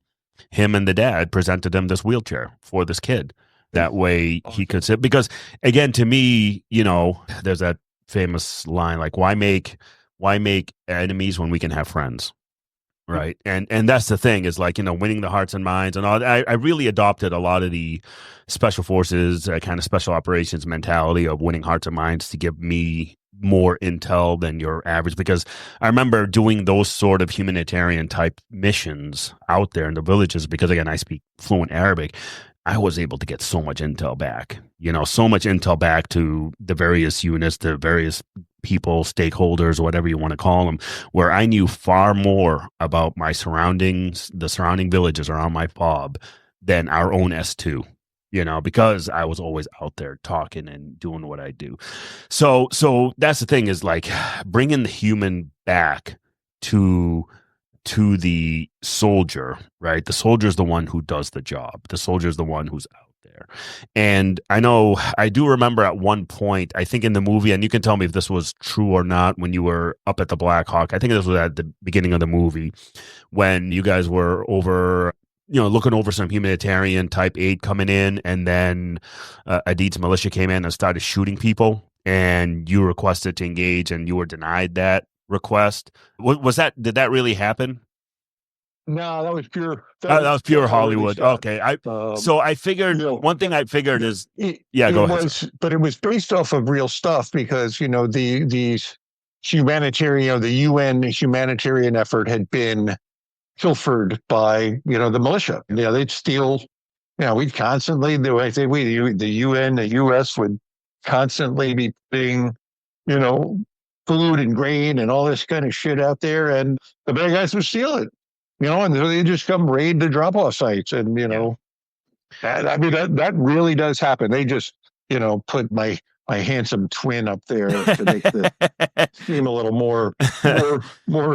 and the dad presented him this wheelchair for this kid. That way he could sit. Because again, to me, there's that famous line, like, why make enemies when we can have friends, right? And that's the thing, is like, winning the hearts and minds and all. I really adopted a lot of the special forces kind of special operations mentality of winning hearts and minds to give me more intel than your average, because I remember doing those sort of humanitarian type missions out there in the villages, because again, I speak fluent Arabic. I was able to get so much intel back, so much intel back to the various units, the various people, stakeholders, whatever you want to call them, where I knew far more about my surroundings, the surrounding villages around my fob, than our own S2, because I was always out there talking and doing what I do. So that's the thing, is like bringing the human back to the soldier, right? The soldier is the one who does the job. The soldier is the one who's out there. And I do remember at one point, I think in the movie, and you can tell me if this was true or not, when you were up at the Black Hawk, I think this was at the beginning of the movie, when you guys were over, looking over some humanitarian type aid coming in, and then Adid's militia came in and started shooting people, and you requested to engage and you were denied that request. Did that really happen? No, that was pure. That was pure Hollywood. Stuff. Okay. So I figured, one thing I figured is, go ahead. But it was based off of real stuff, because these humanitarian, the UN humanitarian effort had been pilfered by the militia. They'd steal. We'd constantly, the UN, the US would constantly be putting food and grain and all this kind of shit out there, and the bad guys would steal it. And they just come raid the drop-off sites, and that really does happen. They just put my handsome twin up there to make the seem a little more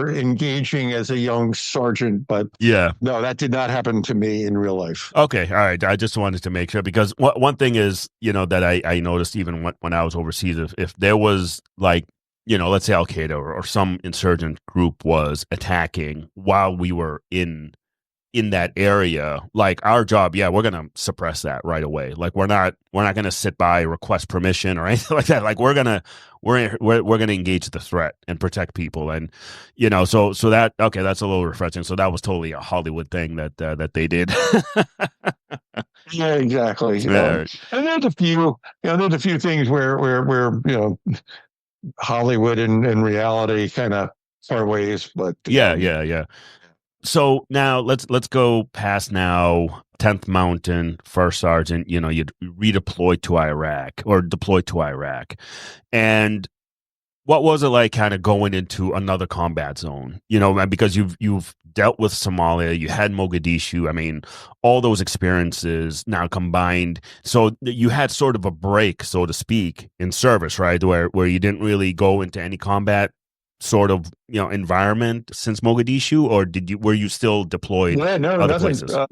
engaging as a young sergeant. But yeah, no, that did not happen to me in real life. Okay, all right. I just wanted to make sure, because one thing is, that I noticed even when I was overseas, if there was like, let's say Al Qaeda or some insurgent group was attacking while we were in that area, like our job, we're gonna suppress that right away. Like we're not gonna sit by, request permission or anything like that. Like we're gonna engage the threat and protect people. And so that, okay, that's a little refreshing. So that was totally a Hollywood thing that they did. Yeah, exactly. And there's a few things where Hollywood and reality kind of part ways, but Yeah. So now let's go past now 10th Mountain, First Sergeant. You redeployed to Iraq or deployed to Iraq, and what was it like kind of going into another combat zone? Because you've dealt with Somalia, you had Mogadishu. I mean, all those experiences now combined. So you had sort of a break, so to speak, in service, right? Where you didn't really go into any combat sort of environment since Mogadishu, or were you still deployed yeah, no, other nothing. places? A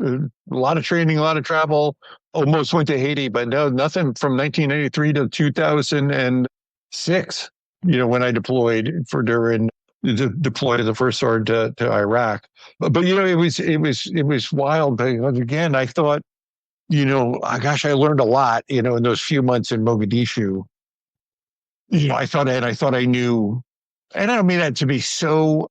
lot of training, a lot of travel. Almost went to Haiti, but no, nothing from 1993 to 2006. When I deployed for during deployed as a first sergeant to Iraq. But it was wild. But again, I thought, gosh, I learned a lot. In those few months in Mogadishu. I thought I knew, and I don't mean that to be so,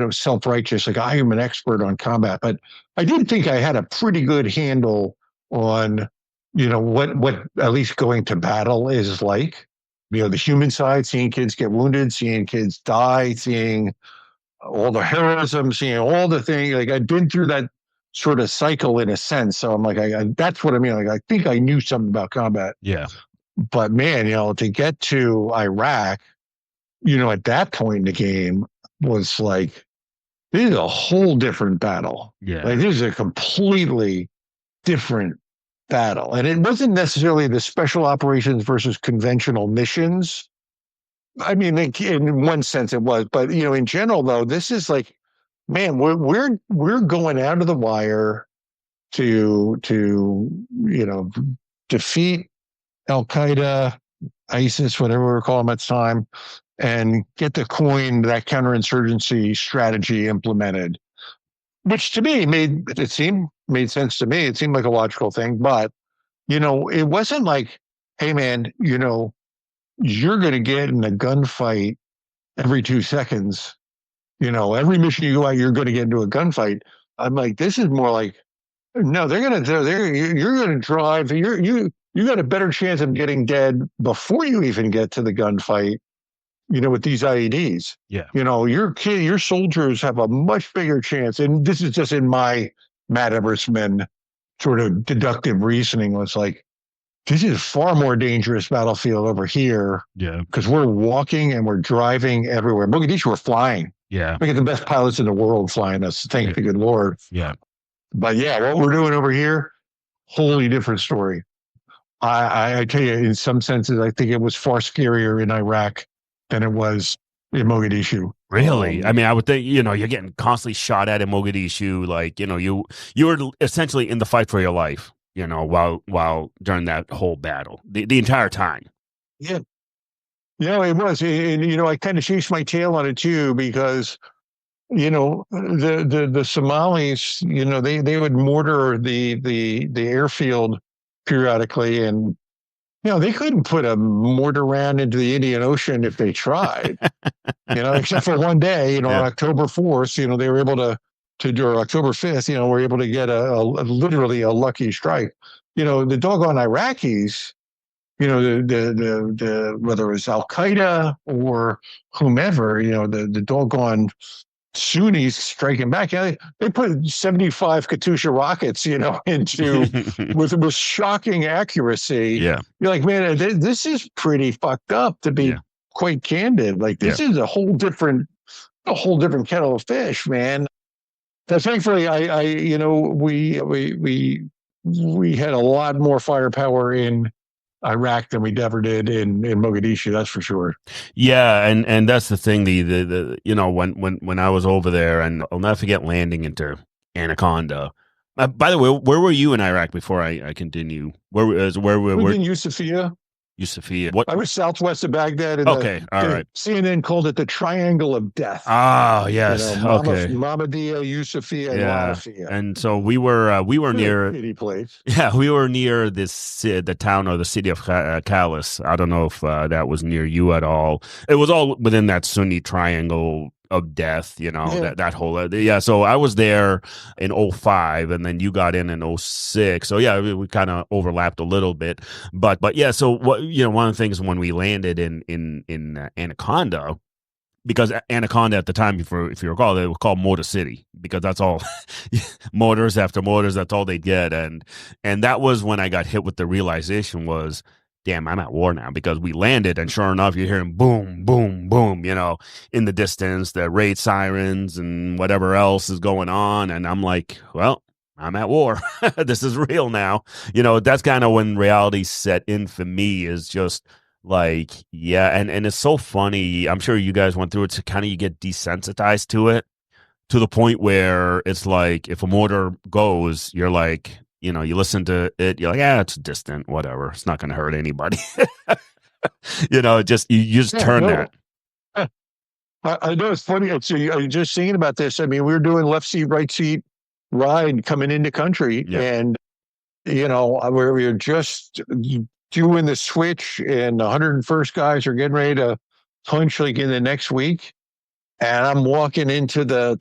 self-righteous, like I am an expert on combat, but I did think I had a pretty good handle on, what at least going to battle is like. The human side, seeing kids get wounded, seeing kids die, seeing all the heroism, seeing all the things. Like I'd been through that sort of cycle in a sense. So I'm like, that's what I mean. Like I think I knew something about combat. Yeah. But man, to get to Iraq, at that point in the game was like, this is a whole different battle. Yeah. Like this is a completely different battle. And it wasn't necessarily the special operations versus conventional missions. I mean, in one sense it was, but in general though, this is like, man, we're going out of the wire to defeat Al Qaeda, ISIS, whatever we were calling them at the time, and get the coin that counterinsurgency strategy implemented, which to me made sense to me. It seemed like a logical thing, but it wasn't like, hey man, you're going to get in a gunfight every 2 seconds. Every mission you go out, you're going to get into a gunfight. I'm like, this is more like, no, you're going to drive. You got a better chance of getting dead before you even get to the gunfight. With these IEDs, Yeah. your soldiers have a much bigger chance. And this is just in my Matt Eversman sort of deductive reasoning. Was like, this is far more dangerous battlefield over here. Yeah. Because we're walking and we're driving everywhere. Mogadishu, we're flying. Yeah. We get the best pilots in the world flying us. Thank the good Lord. Yeah. But yeah, what we're doing over here, wholly different story. I tell you, in some senses, I think it was far scarier in Iraq than it was in Mogadishu. Really? I mean, I would think, you're getting constantly shot at in Mogadishu. Like, you were essentially in the fight for your life, while during that whole battle, the entire time. Yeah. Yeah, it was. And, I kind of chased my tail on it too, because, the Somalis, they would mortar the airfield periodically, and they couldn't put a mortar round into the Indian Ocean if they tried, except for one day, on October 4th, they were able to do, or October 5th, were able to get literally a lucky strike. The doggone Iraqis, the whether it was Al Qaeda or whomever, the doggone Sunnis striking back. They put 75 Katyusha rockets, into with shocking accuracy. Yeah. You're like, man, this is pretty fucked up, to be quite candid. Like this is a whole different kettle of fish, man. But thankfully, we had a lot more firepower in Iraq than we ever did in Mogadishu. That's for sure. Yeah, and that's the thing. The when I was over there, and I'll never forget landing into Anaconda. By the way, where were you in Iraq before I continue? Where we in Yusufia. Yusufia. What? I was southwest of Baghdad. And okay, all right. CNN called it the Triangle of Death. Ah, yes. Okay. Mahmadiyah, Yusufia, and Lafia. And so we were near. Pretty place. Yeah, we were near the town or the city of Kalis. I don't know if that was near you at all. It was all within that Sunni triangle of death, Yeah. that whole, yeah. So I was there in '05, and then you got in '06. So yeah, we kind of overlapped a little bit, but yeah. So what, one of the things when we landed in Anaconda, because Anaconda at the time, if you recall, they were called Motor City because that's all mortars after mortars. That's all they get, and that was when I got hit with the realization was, damn, I'm at war now because we landed, and sure enough, you're hearing boom, boom, boom, in the distance, the raid sirens and whatever else is going on, and I'm like, well, I'm at war. This is real now. That's kind of when reality set in for me, is just like, yeah. And it's so funny. I'm sure you guys went through it, to kind of, you get desensitized to it, to the point where it's like, if a mortar goes, you're like, you listen to it, you're like, yeah, it's distant, whatever, it's not going to hurt anybody. You just Yeah, turn no. that. I know it's funny. So I'm just thinking about this. I mean, we were doing left seat, right seat ride coming into country, Yeah. and we were just doing the switch, and the 101st guys are getting ready to punch like in the next week. And I'm walking into the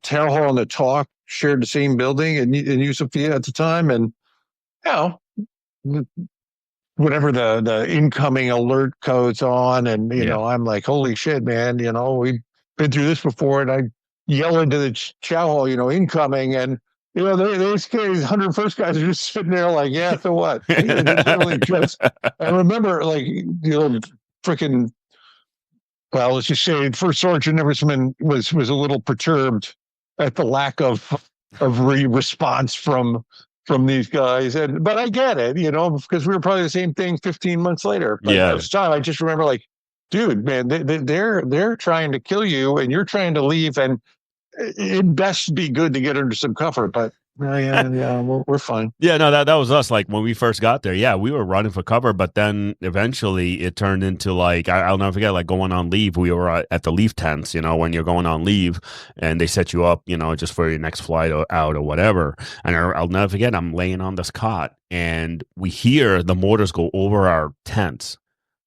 town hall and the talk, shared the same building in Yusufia at the time, and you know whatever the incoming alert code's on, and Yeah. I'm like, holy shit, man, we've been through this before, and I yell into the chow hall, incoming, and these guys, 101st guys are just sitting there like, yeah, so what? They're literally just. I remember, like, freaking. Well, let's just say First Sergeant Eversman was a little perturbed at the lack of response from these guys, but I get it, because we were probably the same thing 15 months later. But at Yeah. the time, I just remember, like, dude, man, they're trying to kill you, and you're trying to leave, and it best be good to get under some comfort. But yeah, we're fine. Yeah, no, that was us. Like when we first got there, yeah, we were running for cover, but then eventually it turned into like, I'll never forget, like going on leave. We were at the leave tents, when you're going on leave, and they set you up, just for your next flight out or whatever. And I'll never forget, I'm laying on this cot, and we hear the mortars go over our tents,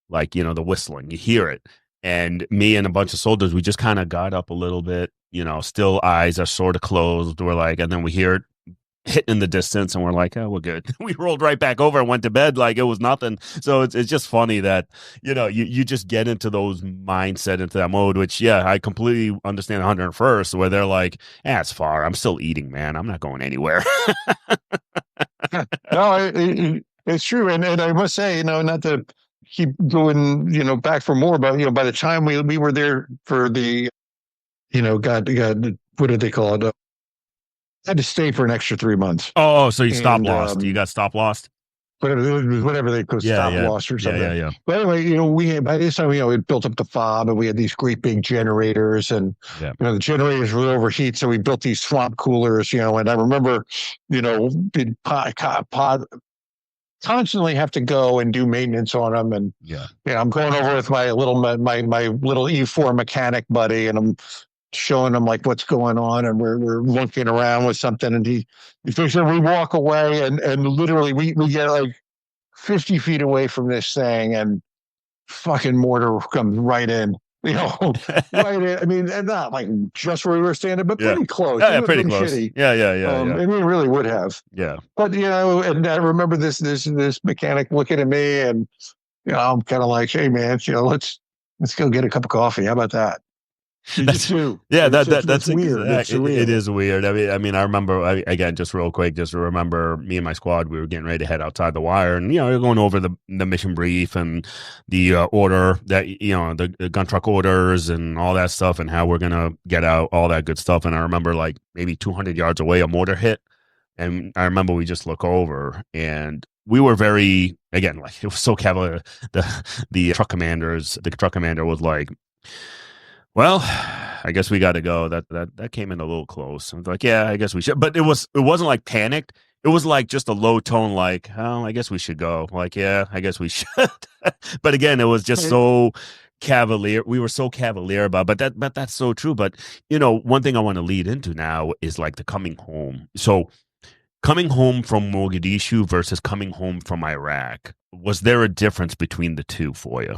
like, the whistling. You hear it, and me and a bunch of soldiers, we just kind of got up a little bit, still eyes are sort of closed. We're like, and then we hear it hitting in the distance, and we're like, oh, we're good. We rolled right back over and went to bed like it was nothing. So it's just funny that you just get into those mindset, into that mode, which, yeah, I completely understand 101st, where they're like, it's far, I'm still eating, man, I'm not going anywhere. No, it's true, and I must say, not to keep going, back for more, but by the time we were there for the, God, what did they call it? Had to stay for an extra 3 months. Oh, so you stop And lost, you got stop lost. whatever they call Yeah, stop yeah, loss or yeah, something. yeah. But anyway, we had, by this time, we built up the fob, and we had these great big generators, and Yeah. the generators would overheat, so we built these swamp coolers. And I remember, we'd constantly have to go and do maintenance on them, and Yeah. I'm going over with my little E4 mechanic buddy, and I'm showing him like what's going on, and we're looking around with something, and he fixes it. We walk away, and literally we get like 50 feet away from this thing, and fucking mortar comes right in. Right in. I mean, and not like just where we were standing, but Yeah. pretty close. Yeah, It yeah, would have pretty been close. shitty. Yeah. And we really would have. Yeah. But and I remember this mechanic looking at me, and I'm kind of like, hey man, let's go get a cup of coffee. How about that? You just do. Yeah, It's that's weird. It's it surreal. is weird. I remember, again, just real quick, just to remember, me and my squad, we were getting ready to head outside the wire, and you're going over the mission brief and the order that the gun truck orders and all that stuff, and how we're gonna get out, all that good stuff. And I remember, like, maybe 200 yards away, a mortar hit, and I remember we just look over, and we were very, again, like, it was so cavalier. The truck commander was like, well, I guess we got to go. That came in a little close. I was like, yeah, I guess we should. But it wasn't like panicked. It was like just a low tone, like, oh, I guess we should go. Like, yeah, I guess we should. But again, it was just so cavalier. We were so cavalier about, but that's so true. But one thing I want to lead into now is like the coming home. So coming home from Mogadishu versus coming home from Iraq. Was there a difference between the two for you?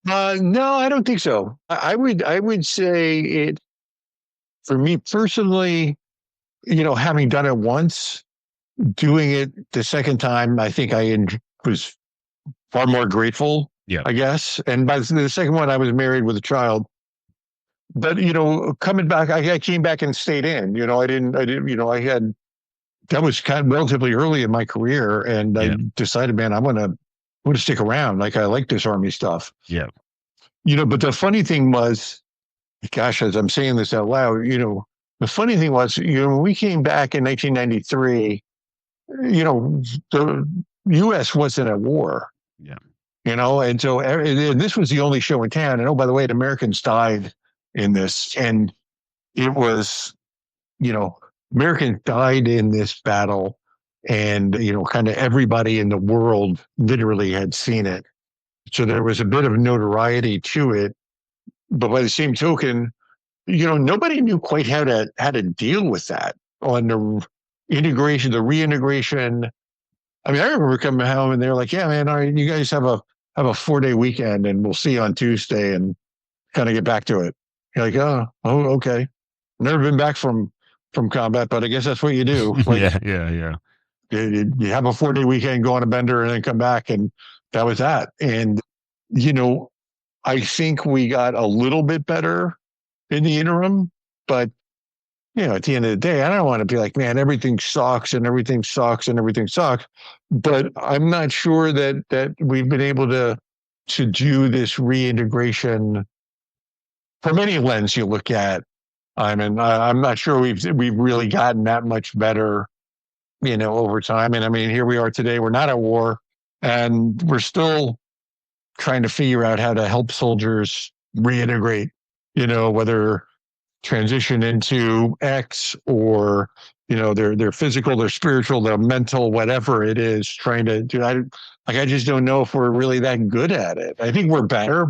No, I don't think so. I would say it for me personally, having done it once, doing it the second time, I think was far more grateful, Yeah. I guess. And by the second one, I was married with a child. But coming back, I came back and stayed in. I didn't. That was kind of relatively early in my career, and I Yeah. decided, man, I want to stick around. Like I like this Army stuff. Yeah. But the funny thing was, gosh, as I'm saying this out loud, the funny thing was, when we came back in 1993, the U.S. wasn't at war, Yeah. and so and this was the only show in town. And oh, by the way, Americans died in this, and it was, you know, Americans died in this battle, and kind of everybody in the world literally had seen it. So there was a bit of notoriety to it. But by the same token, nobody knew quite how to deal with that on the integration, the reintegration. I mean, I remember coming home and they're like, "Yeah, man, all right, you guys have a 4-day weekend, and we'll see you on Tuesday, and kind of get back to it." You're like, "Oh, okay." Never been back from combat, but I guess that's what you do. Like, Yeah. Yeah. Yeah. you have a 4-day weekend, go on a bender, and then come back, and that was that. And you know, I think we got a little bit better in the interim, but at the end of the day, I don't want to be like, man, everything sucks and everything sucks and everything sucks. But I'm not sure that we've been able to do this reintegration from any lens you look at. I'm not sure we've really gotten that much better, over time. And I mean, here we are today. We're not at war, and we're still trying to figure out how to help soldiers reintegrate. Whether transition into X, or their physical, their spiritual, their mental, whatever it is, trying to do. I just don't know if we're really that good at it. I think we're better,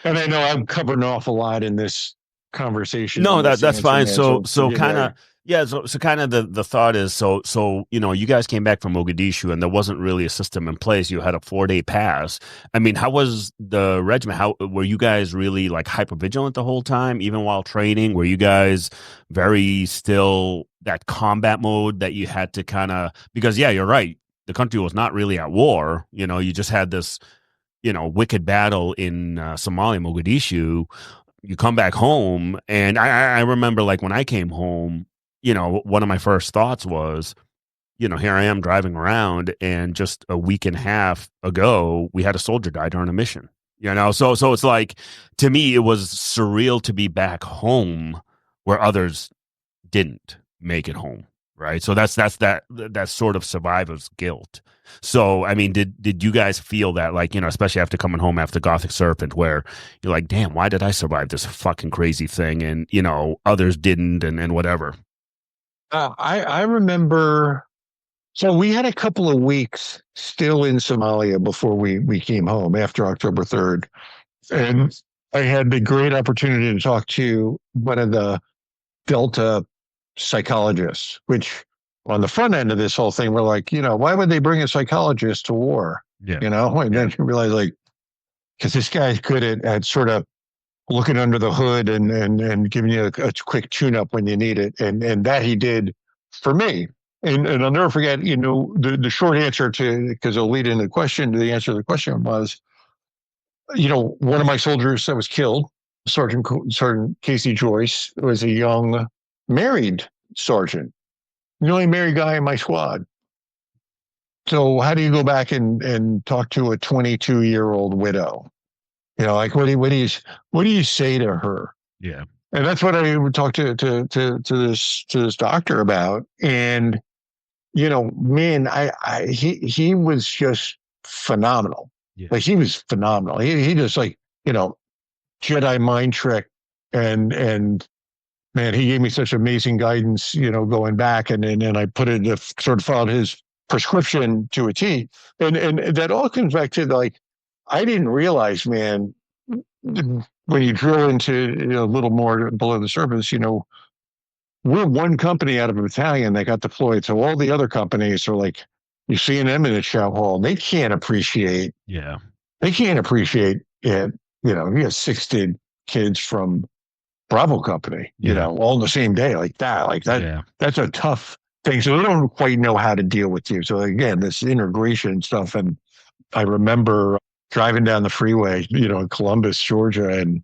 and I know I'm covering an awful lot in this conversation No, in this that's answer, fine. man. So So so forgive me. kind of yeah. So kind of the thought is you guys came back from Mogadishu and there wasn't really a system in place. You had a 4-day pass. I mean, how was the regiment? How were you guys really like hyper vigilant the whole time, even while training? Were you guys very still that combat mode that you had to kind of because yeah, you're right. The country was not really at war. You just had this wicked battle in Somalia, Mogadishu. You come back home, and I remember like when I came home, one of my first thoughts was, here I am driving around, and just a week and a half ago, we had a soldier die during a mission. So it's like to me, it was surreal to be back home where others didn't make it home, right? So that's sort of survivor's guilt. So I mean, did you guys feel that like especially after coming home after Gothic Serpent, where you're like, damn, why did I survive this fucking crazy thing, and others didn't, and whatever. I remember. So we had a couple of weeks still in Somalia before we came home after October 3rd, and I had the great opportunity to talk to one of the Delta psychologists, which on the front end of this whole thing, we're like, why would they bring a psychologist to war? Yeah. And then you realize, like, because this guy's good at sort of looking under the hood and giving you a quick tune up when you need it. And that he did for me. And I'll never forget, the short answer because it'll lead into the question, the answer to the question was, one of my soldiers that was killed, Sergeant Casey Joyce, was a young married sergeant, the only married guy in my squad. So how do you go back and talk to a 22-year-old widow? Like what do you say to her? Yeah. And that's what I would talk to this doctor about. And man, he was just phenomenal. Yeah. Like he was phenomenal. He just like Jedi mind trick, and man, he gave me such amazing guidance. Going back, and I put it sort of followed his prescription to a T. And that all comes back to like I didn't realize, man, when you drill into a little more below the surface, we're one company out of a battalion that got deployed. So all the other companies are like, you're seeing them in the chow hall. They can't appreciate Yeah. it. he has 16 kids from Bravo Company, Yeah. all in the same day like that. Like that, Yeah. that's a tough thing. So they don't quite know how to deal with you. So again, this integration stuff. And I remember driving down the freeway, in Columbus, Georgia, and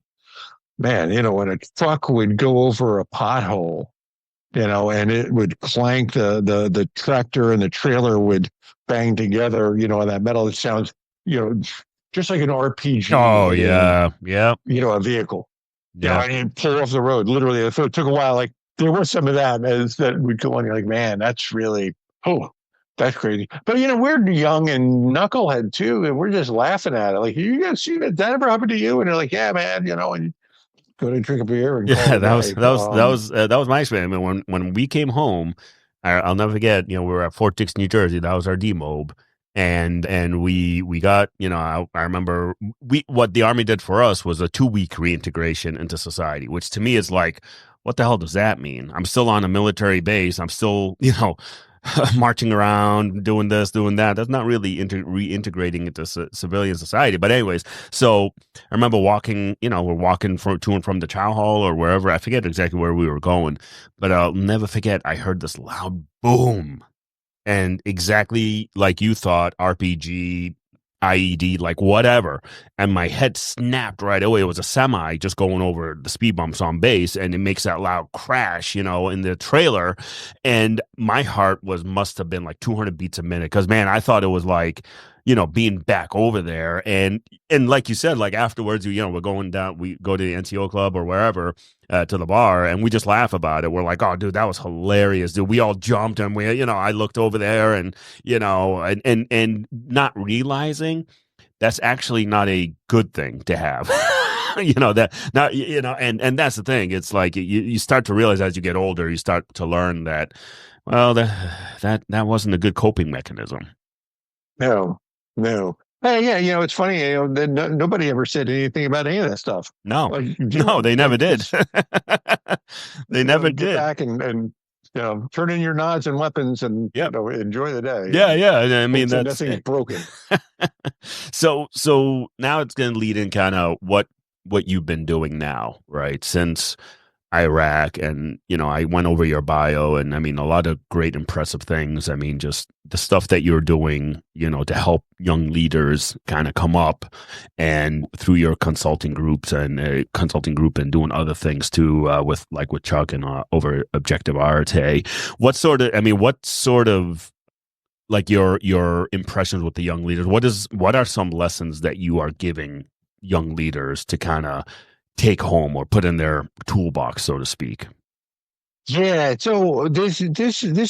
man, when a truck would go over a pothole, and it would clank, the tractor and the trailer would bang together, on that metal. It sounds, just like an RPG Oh hitting, yeah. Yeah. a vehicle. Yeah. And you pull off the road. Literally, it took a while. Like there was some of that that would go on. You're like, man, that's really, that's crazy. But we're young and knucklehead too, and we're just laughing at it. Like, you guys see that? That ever happened to you? And they're like, yeah, man. And go to drink a beer and call Yeah, it a day. that was my experience. I mean, when we came home, I'll never forget. We were at Fort Dix, New Jersey. That was our demob, and we got. I remember what the Army did for us was a 2-week reintegration into society, which to me is like, what the hell does that mean? I'm still on a military base. I'm still marching around, doing this, doing that. That's not really reintegrating into civilian society. But anyways, so I remember walking, we're walking to and from the chow hall or wherever. I forget exactly where we were going, but I'll never forget. I heard this loud boom, and exactly like you thought, RPG, IED, like whatever. And my head snapped right away. It was a semi just going over the speed bumps on base, and it makes that loud crash, in the trailer. And my heart must have been like 200 beats a minute, because man, I thought it was like, being back over there. And like you said, like afterwards, we're going down, we go to the NCO club or wherever, to the bar, and we just laugh about it. We're like, oh, dude, that was hilarious, dude. We all jumped, and I looked over there, and, and not realizing that's actually not a good thing to have. That not, and that's the thing. It's like you start to realize as you get older, you start to learn that, well, that wasn't a good coping mechanism. No, no. Hey, yeah, it's funny. Nobody ever said anything about any of that stuff. No, Like, no, they never did. They never get did. back and turn in your nods and weapons and Yep. Enjoy the day. Yeah, yeah. I mean, that's nothing's broken. So now it's going to lead in kind of what you've been doing now, right? Since Iraq, and I went over your bio, and I mean, a lot of great, impressive things. I mean, just the stuff that you're doing, to help young leaders kind of come up, and through your consulting group and doing other things too, with Chuck and over Objective Arte. What sort of like your impressions with the young leaders? What are some lessons that you are giving young leaders to kind of take home or put in their toolbox, so to speak? Yeah. So this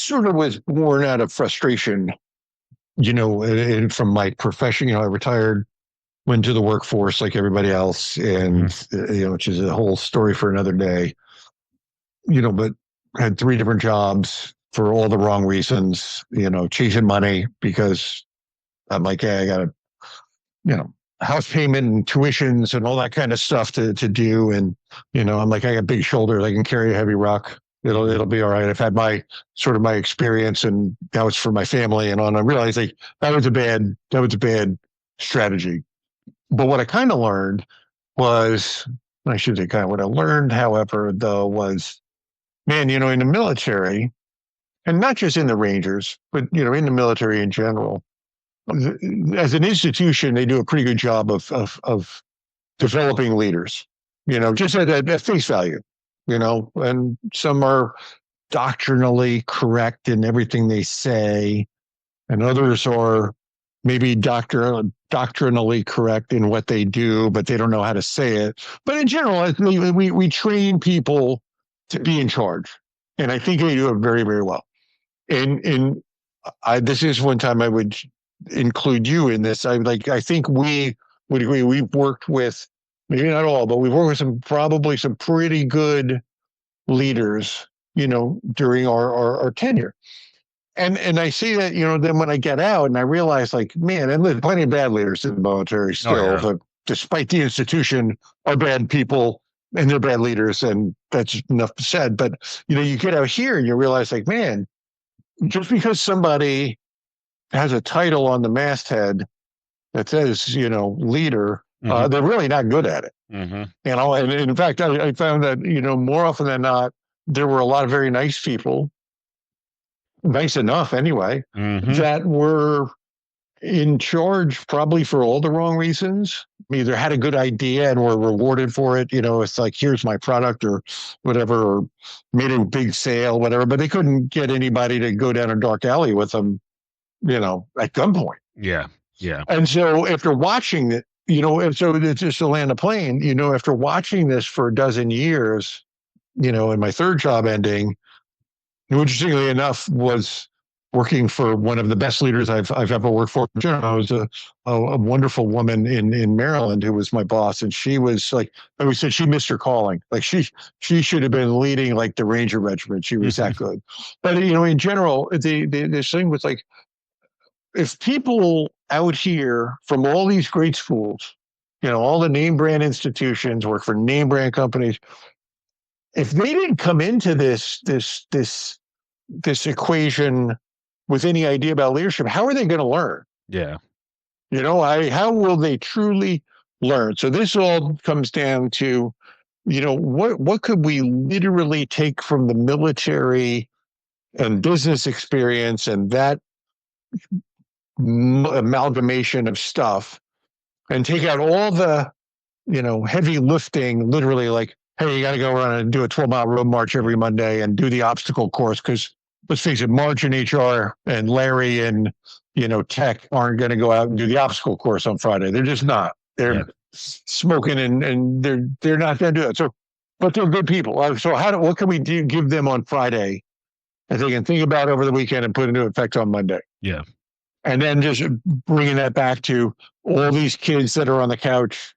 sort of was born out of frustration, and from my profession. I retired, went to the workforce like everybody else, and which is a whole story for another day. But had 3 different jobs for all the wrong reasons. Chasing money because I'm like, hey, I got to, house payment and tuitions and all that kind of stuff to do. And, I'm like, I got big shoulders. I can carry a heavy rock. It'll be all right. I've had my experience, and that was for my family and on. I realized like that was a bad strategy. But what I kind of learned was, I should say kind of what I learned, however, though, was, man, in the military, and not just in the Rangers, but, in the military in general, as an institution, they do a pretty good job of developing leaders, just at face value, and some are doctrinally correct in everything they say, and others are maybe doctrinally correct in what they do, but they don't know how to say it. But in general, we train people to be in charge, and I think they do it very, very well. And this is one time I would include you in this. I think we would agree. We've worked with, maybe not all, but we've worked with probably some pretty good leaders, during our tenure. And I see that, then when I get out and I realize, like, man, and there's plenty of bad leaders in the military still, Oh, yeah. but despite the institution, are bad people and they're bad leaders, and that's enough said. But you get out here and you realize, like, man, just because somebody has a title on the masthead that says, leader, They're really not good at it. Mm-hmm. And in fact, I found that, more often than not, there were a lot of very nice people, nice enough anyway, Mm-hmm. that were in charge probably for all the wrong reasons. Either had a good idea and were rewarded for it. It's like, here's my product or whatever, or made a big sale, whatever, but they couldn't get anybody to go down a dark alley with them, at gunpoint. Yeah. Yeah. And so after watching it, so it's just to land a plane, after watching this for a dozen years, and my third job ending, interestingly enough, was working for one of the best leaders I've ever worked for. It was a wonderful woman in Maryland who was my boss, and she was like, I always said she missed her calling. Like she should have been leading like the Ranger Regiment. She was that good. But in general, this thing was like, if people out here from all these great schools, all the name brand institutions, work for name brand companies, if they didn't come into this equation with any idea about leadership, how are they going to learn? Yeah. How will they truly learn? So this all comes down to, what could we literally take from the military and business experience and that amalgamation of stuff, and take out all the, heavy lifting, literally like, hey, you got to go around and do a 12-mile road march every Monday and do the obstacle course. Because let's face it, Marge and HR and Larry and, tech aren't going to go out and do the obstacle course on Friday. They're just not. They're smoking and they're not going to do it. So, but they're good people. So what can we give them on Friday that they can think about over the weekend and put into effect on Monday? Yeah. And then just bringing that back to all these kids that are on the couch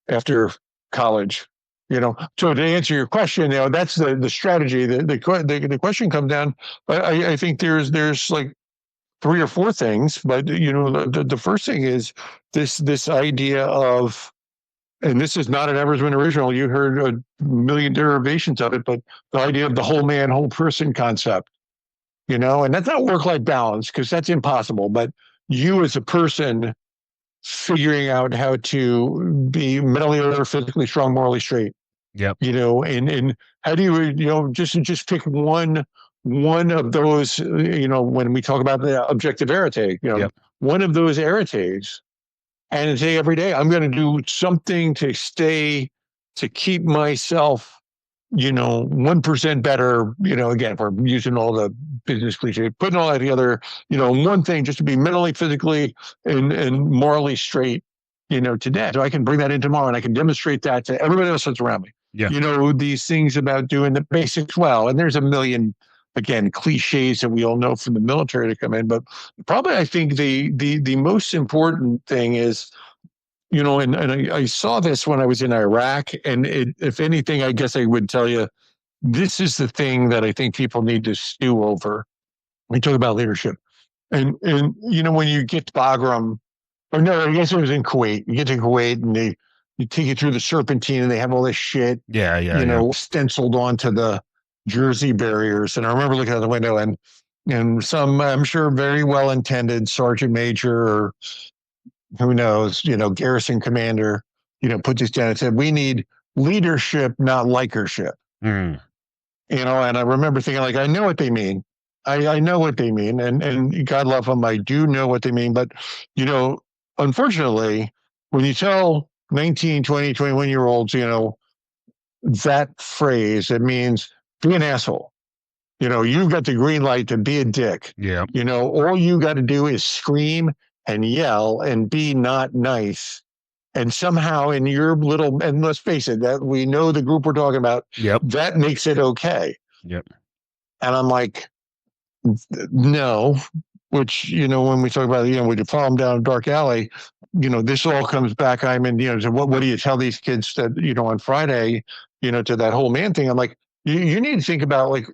after college, So to answer your question, that's the strategy. The question comes down. I think there's like 3 or 4 things, but the first thing is this idea of, and this is not an Eversman original. You heard a million derivations of it, but the idea of the whole man, whole person concept. And that's not work-life balance, because that's impossible. But you as a person figuring out how to be mentally or physically strong, morally straight. Yep. And how do you, just pick one of those, when we talk about the objective arete, one of those aretes, and say every day, I'm going to do something to keep myself 1% better, again, if we're using all the business cliche, putting all that together, one thing, just to be mentally, physically, and morally straight, today. So I can bring that in tomorrow and I can demonstrate that to everybody else that's around me. Yeah. These things about doing the basics well. And there's a million, again, cliches that we all know from the military to come in. But probably I think the most important thing is, and I saw this when I was in Iraq, and if anything, I guess I would tell you, this is the thing that I think people need to stew over. We talk about leadership, and when you get to Bagram, or no, I guess it was in Kuwait. You get to Kuwait, and they take you through the Serpentine, and they have all this shit, stenciled onto the Jersey barriers. And I remember looking out the window, and some, I'm sure, very well intended sergeant major or who knows, garrison commander, put this down and said, we need leadership, not likership. And I remember thinking, like, I know what they mean. I know what they mean. And God love them, I do know what they mean. But, unfortunately, when you tell 19, 20, 21-year-olds, that phrase, it means be an asshole. You've got the green light to be a dick. Yeah. All you got to do is scream and yell and be not nice. And somehow in your little, and let's face it, that we know the group we're talking about, that makes it okay. Yep. And I'm like, no, which, when we talk about, we could follow them down a dark alley, this all comes back, Ayman, so what do you tell these kids that, on Friday, to that whole man thing? I'm like, you need to think about, like,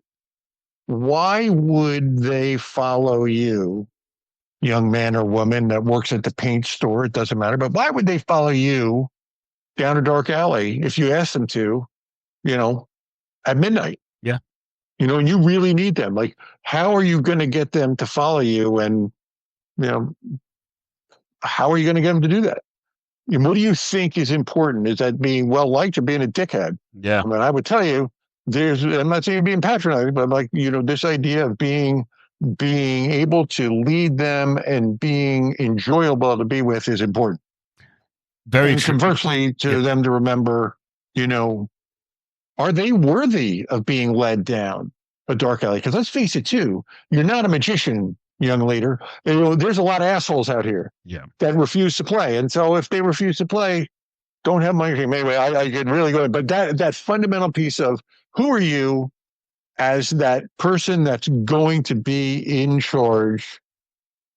why would they follow you, young man or woman that works at the paint store? It doesn't matter. But why would they follow you down a dark alley if you ask them to, at midnight? Yeah. And you really need them. Like, how are you going to get them to follow you? And, how are you going to get them to do that? And what do you think is important? Is that being well liked or being a dickhead? Yeah. I mean, I would tell you, I'm not saying being patronizing, but like, this idea of being able to lead them and being enjoyable to be with is important. Very And true. conversely, Yeah. to them to remember, you know, are they worthy of being led down a dark alley? Because let's face it, too, you're not a magician, young leader. There's a lot of assholes out here Yeah. that refuse to play. And so if they refuse to play, don't have my game. Anyway, I could really go, but that fundamental piece of who are you as that person that's going to be in charge,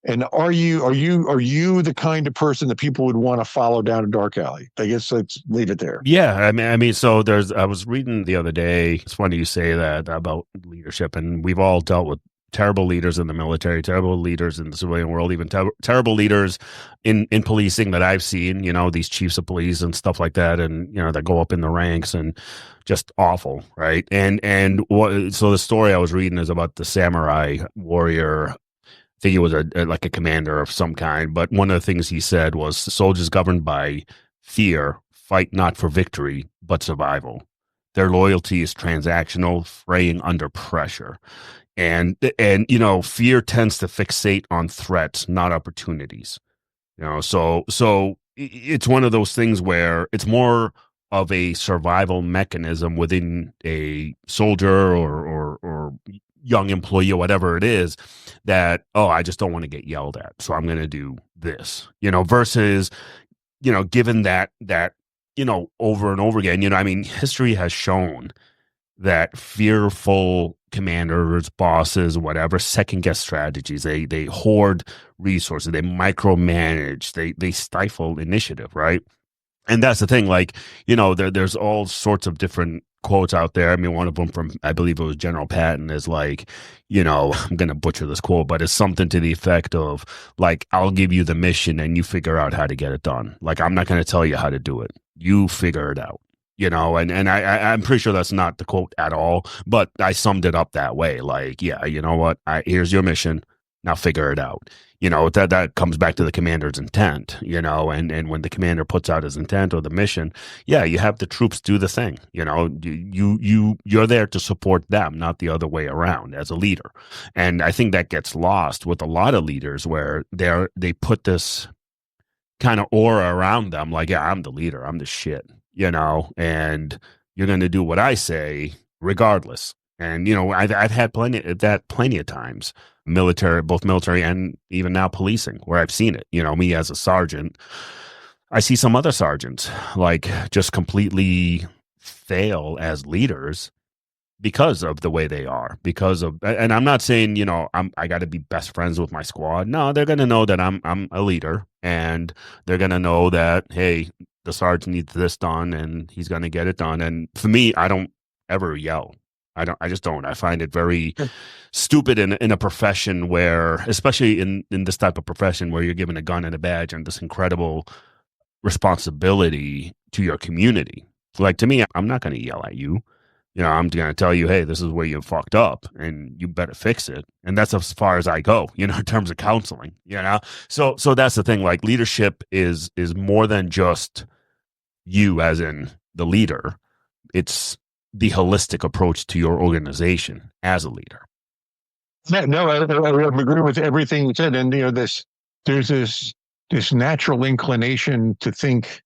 and are you the kind of person that people would want to follow down a dark alley? I guess let's leave it there. Yeah, I mean, so I was reading the other day. It's funny you say that about leadership, and we've all dealt with terrible leaders in the military, terrible leaders in the civilian world, even terrible leaders in policing that I've seen. These chiefs of police and stuff like that, and that go up in the ranks and just awful, right? And so the story I was reading is about the samurai warrior. I think he was like a commander of some kind, but one of the things he said was soldiers governed by fear fight not for victory, but survival. Their loyalty is transactional, fraying under pressure. And fear tends to fixate on threats, not opportunities. So it's one of those things where it's more of a survival mechanism within a soldier or young employee or whatever it is, that, oh, I just don't want to get yelled at, so I'm going to do this, versus, given that over and over again. I mean, history has shown that fearful commanders, bosses, whatever, second guess strategies. They hoard resources, they micromanage, they stifle initiative, right? And that's the thing, like, there's all sorts of different quotes out there. I mean, one of them from, I believe it was General Patton, is like, I'm going to butcher this quote, but it's something to the effect of, like, I'll give you the mission and you figure out how to get it done. Like, I'm not going to tell you how to do it. You figure it out. I'm pretty sure that's not the quote at all, but I summed it up that way. Like, yeah, you know what? Here's your mission. Now figure it out. That comes back to the commander's intent, and when the commander puts out his intent or the mission, yeah, you have the troops do the thing. You're there to support them, not the other way around as a leader. And I think that gets lost with a lot of leaders, where they put this kind of aura around them, like, yeah, I'm the leader, I'm the shit, and you're going to do what I say regardless. And I've had plenty of times, both military and even now policing, where I've seen it. Me as a sergeant, I see some other sergeants like just completely fail as leaders because of the way they are. And I'm not saying I got to be best friends with my squad. No, they're going to know that I'm a leader, and they're going to know that, hey, the sergeant needs this done, and he's going to get it done. And for me, I don't ever yell. I just don't. I find it very stupid in a profession where, especially in this type of profession, where you're given a gun and a badge and this incredible responsibility to your community. Like, to me, I'm not going to yell at you. I'm going to tell you, hey, this is where you fucked up and you better fix it. And that's as far as I go, in terms of counseling, So that's the thing. Like, leadership is more than just you as in the leader. It's the holistic approach to your organization as a leader. Yeah, no, I agree with everything you said. And there's this natural inclination to think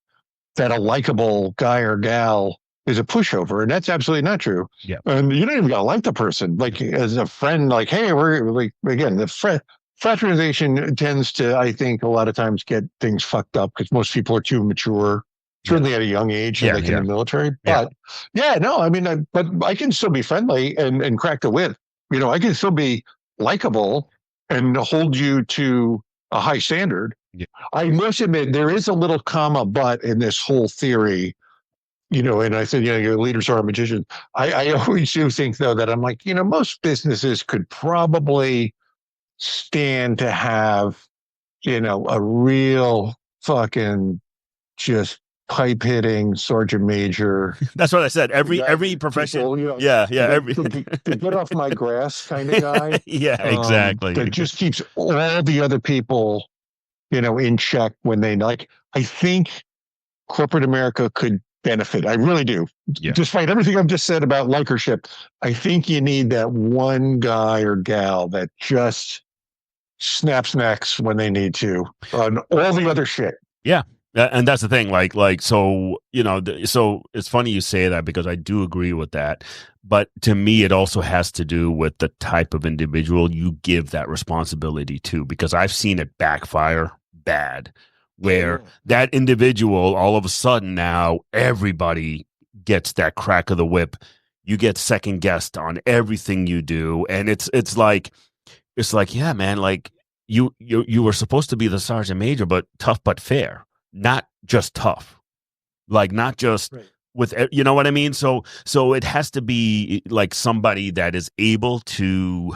that a likable guy or gal is a pushover, and that's absolutely not true. Yeah. And you don't even gotta like the person. Like, as a friend, like, hey, we're like, again, the fraternization tends to, I think, a lot of times get things fucked up because most people are too mature, certainly at a young age, like in the military. But no, I mean, but I can still be friendly and crack the whip. I can still be likable and hold you to a high standard. Yeah. I must admit, there is a little comma but in this whole theory, and I said, your leaders are magicians. I always do think, though, that I'm like, most businesses could probably stand to have, a real fucking just pipe hitting sergeant major. That's what I said. Every profession. People, to get off my grass kind of guy. Yeah, exactly. That just keeps all the other people, in check when they, like, I think corporate America could benefit. I really do. Yeah. Despite everything I've just said about likership, I think you need that one guy or gal that just snaps necks when they need to on all the other shit. Yeah. And that's the thing, so, so it's funny you say that because I do agree with that. But to me, it also has to do with the type of individual you give that responsibility to, because I've seen it backfire bad, where that individual, all of a sudden now, everybody gets that crack of the whip. You get second guessed on everything you do. And it's like, yeah, man, like you were supposed to be the sergeant major, but tough but fair, not just tough, like not just Right. with, you know what I mean? So it has to be like somebody that is able to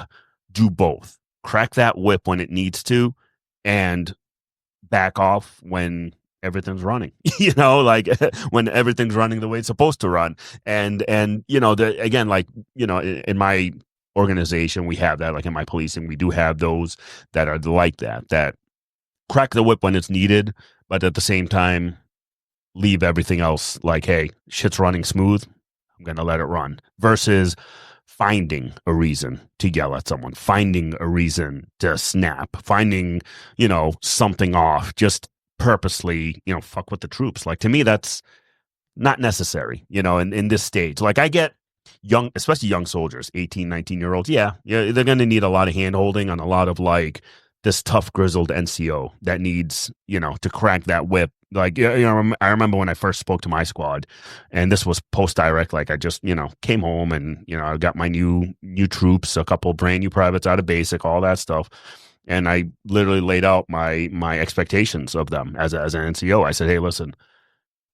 do both, crack that whip when it needs to, and back off when everything's running, like when everything's running the way it's supposed to run. And again, like, in my organization, we have that, like in my policing, we do have those that are like that crack the whip when it's needed, but at the same time, leave everything else like, hey, shit's running smooth, I'm going to let it run, versus finding a reason to yell at someone, finding a reason to snap, finding, something off, just purposely, fuck with the troops. Like, to me, that's not necessary, in this stage. Like, I get young, especially young soldiers, 18, 19-year-olds. Yeah, they're going to need a lot of hand holding on a lot of like this tough, grizzled NCO that needs, to crack that whip. Like, I remember when I first spoke to my squad, and this was post direct. Like, I just, came home and, I got my new troops, a couple brand new privates out of basic, all that stuff. And I literally laid out my expectations of them as an NCO. I said, hey, listen,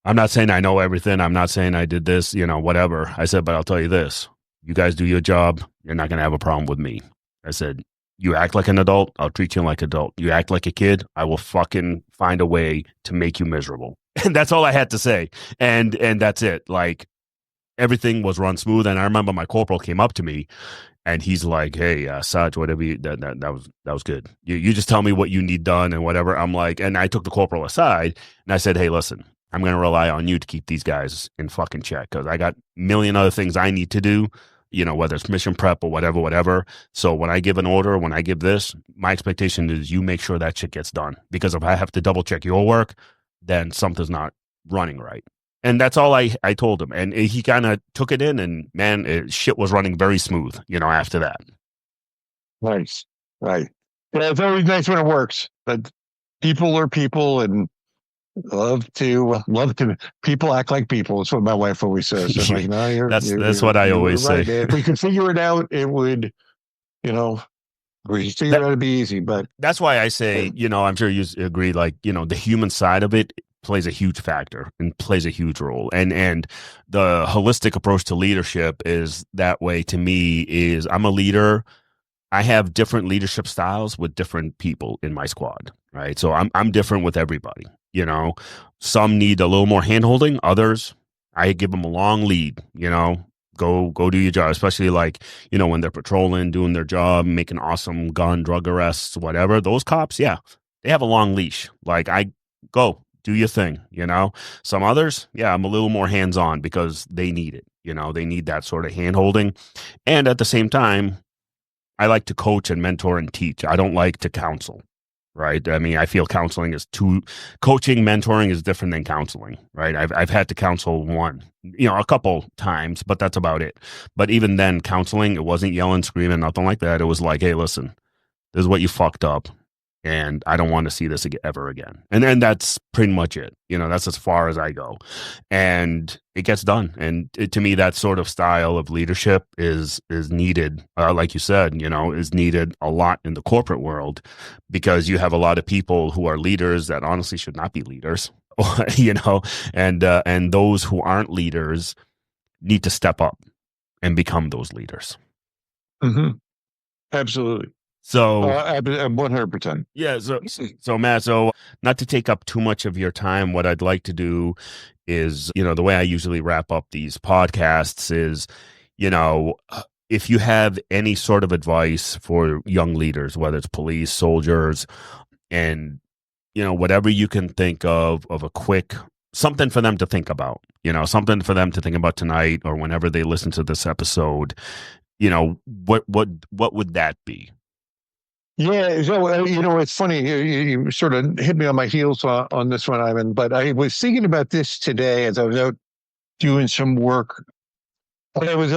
I'm not saying I know everything. I'm not saying I did this, whatever. I said, but I'll tell you this. You guys do your job. You're not going to have a problem with me. I said, you act like an adult, I'll treat you like an adult. You act like a kid, I will fucking find a way to make you miserable. And that's all I had to say. And that's it. Like, everything was run smooth. And I remember my corporal came up to me and he's like, hey, Sarge, whatever that was good. You just tell me what you need done and whatever. I'm like, and I took the corporal aside and I said, hey, listen, I'm going to rely on you to keep these guys in fucking check, because I got a million other things I need to do, whether it's mission prep or whatever. So when I give an order, when I give this, my expectation is you make sure that shit gets done. Because if I have to double check your work, then something's not running right. And that's all I told him. And he kind of took it in, and man, shit was running very smooth, after that. Nice. Right. Yeah, it's always nice when it works. But people are people, and love to people act like people. That's what my wife always says. I'm like, no, that's what I always say. If we could figure it out, it would, we figure it out to be easy. But that's why I say, I'm sure you agree, like, the human side of it plays a huge factor and plays a huge role. And the holistic approach to leadership is that way. To me, is I'm a leader. I have different leadership styles with different people in my squad, right? So I'm different with everybody. Some need a little more handholding. Others, I give them a long lead. Go do your job. Especially like, when they're patrolling, doing their job, making awesome gun, drug arrests, whatever. Those cops, yeah, they have a long leash. Like, I go do your thing. Some others, yeah, I'm a little more hands on because they need it. They need that sort of handholding, and at the same time, I like to coach and mentor and teach. I don't like to counsel, right? I mean, I feel coaching, mentoring is different than counseling, right? I've had to counsel a couple times, but that's about it. But even then, counseling, it wasn't yelling, screaming, nothing like that. It was like, hey, listen, this is what you fucked up, and I don't want to see this ever again. And then that's pretty much it. That's as far as I go, and it gets done. And to me, that sort of style of leadership is needed. Like you said, is needed a lot in the corporate world, because you have a lot of people who are leaders that honestly should not be leaders, and those who aren't leaders need to step up and become those leaders. Mm-hmm. Absolutely. So 100%. Yeah. So Matt, not to take up too much of your time, what I'd like to do is, the way I usually wrap up these podcasts is, if you have any sort of advice for young leaders, whether it's police, soldiers, and, whatever you can think of a quick something for them to think about, something for them to think about tonight or whenever they listen to this episode, what would that be? Yeah, so it's funny. You sort of hit me on my heels on this one, Ivan. But I was thinking about this today as I was out doing some work. And it was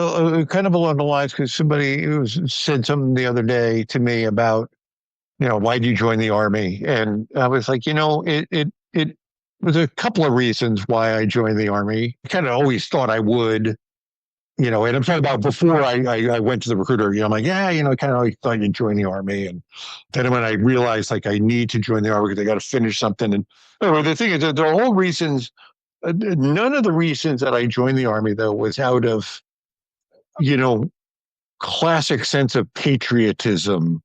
kind of along the lines because somebody said something the other day to me about, why do you join the Army? And I was like, it was a couple of reasons why I joined the Army. I kind of always thought I would. And I'm talking about before I went to the recruiter, I'm like, yeah, I kind of always thought you'd join the Army. And then when I realized like I need to join the Army because I got to finish something. And the thing is that the whole reasons, none of the reasons that I joined the Army though was out of, classic sense of patriotism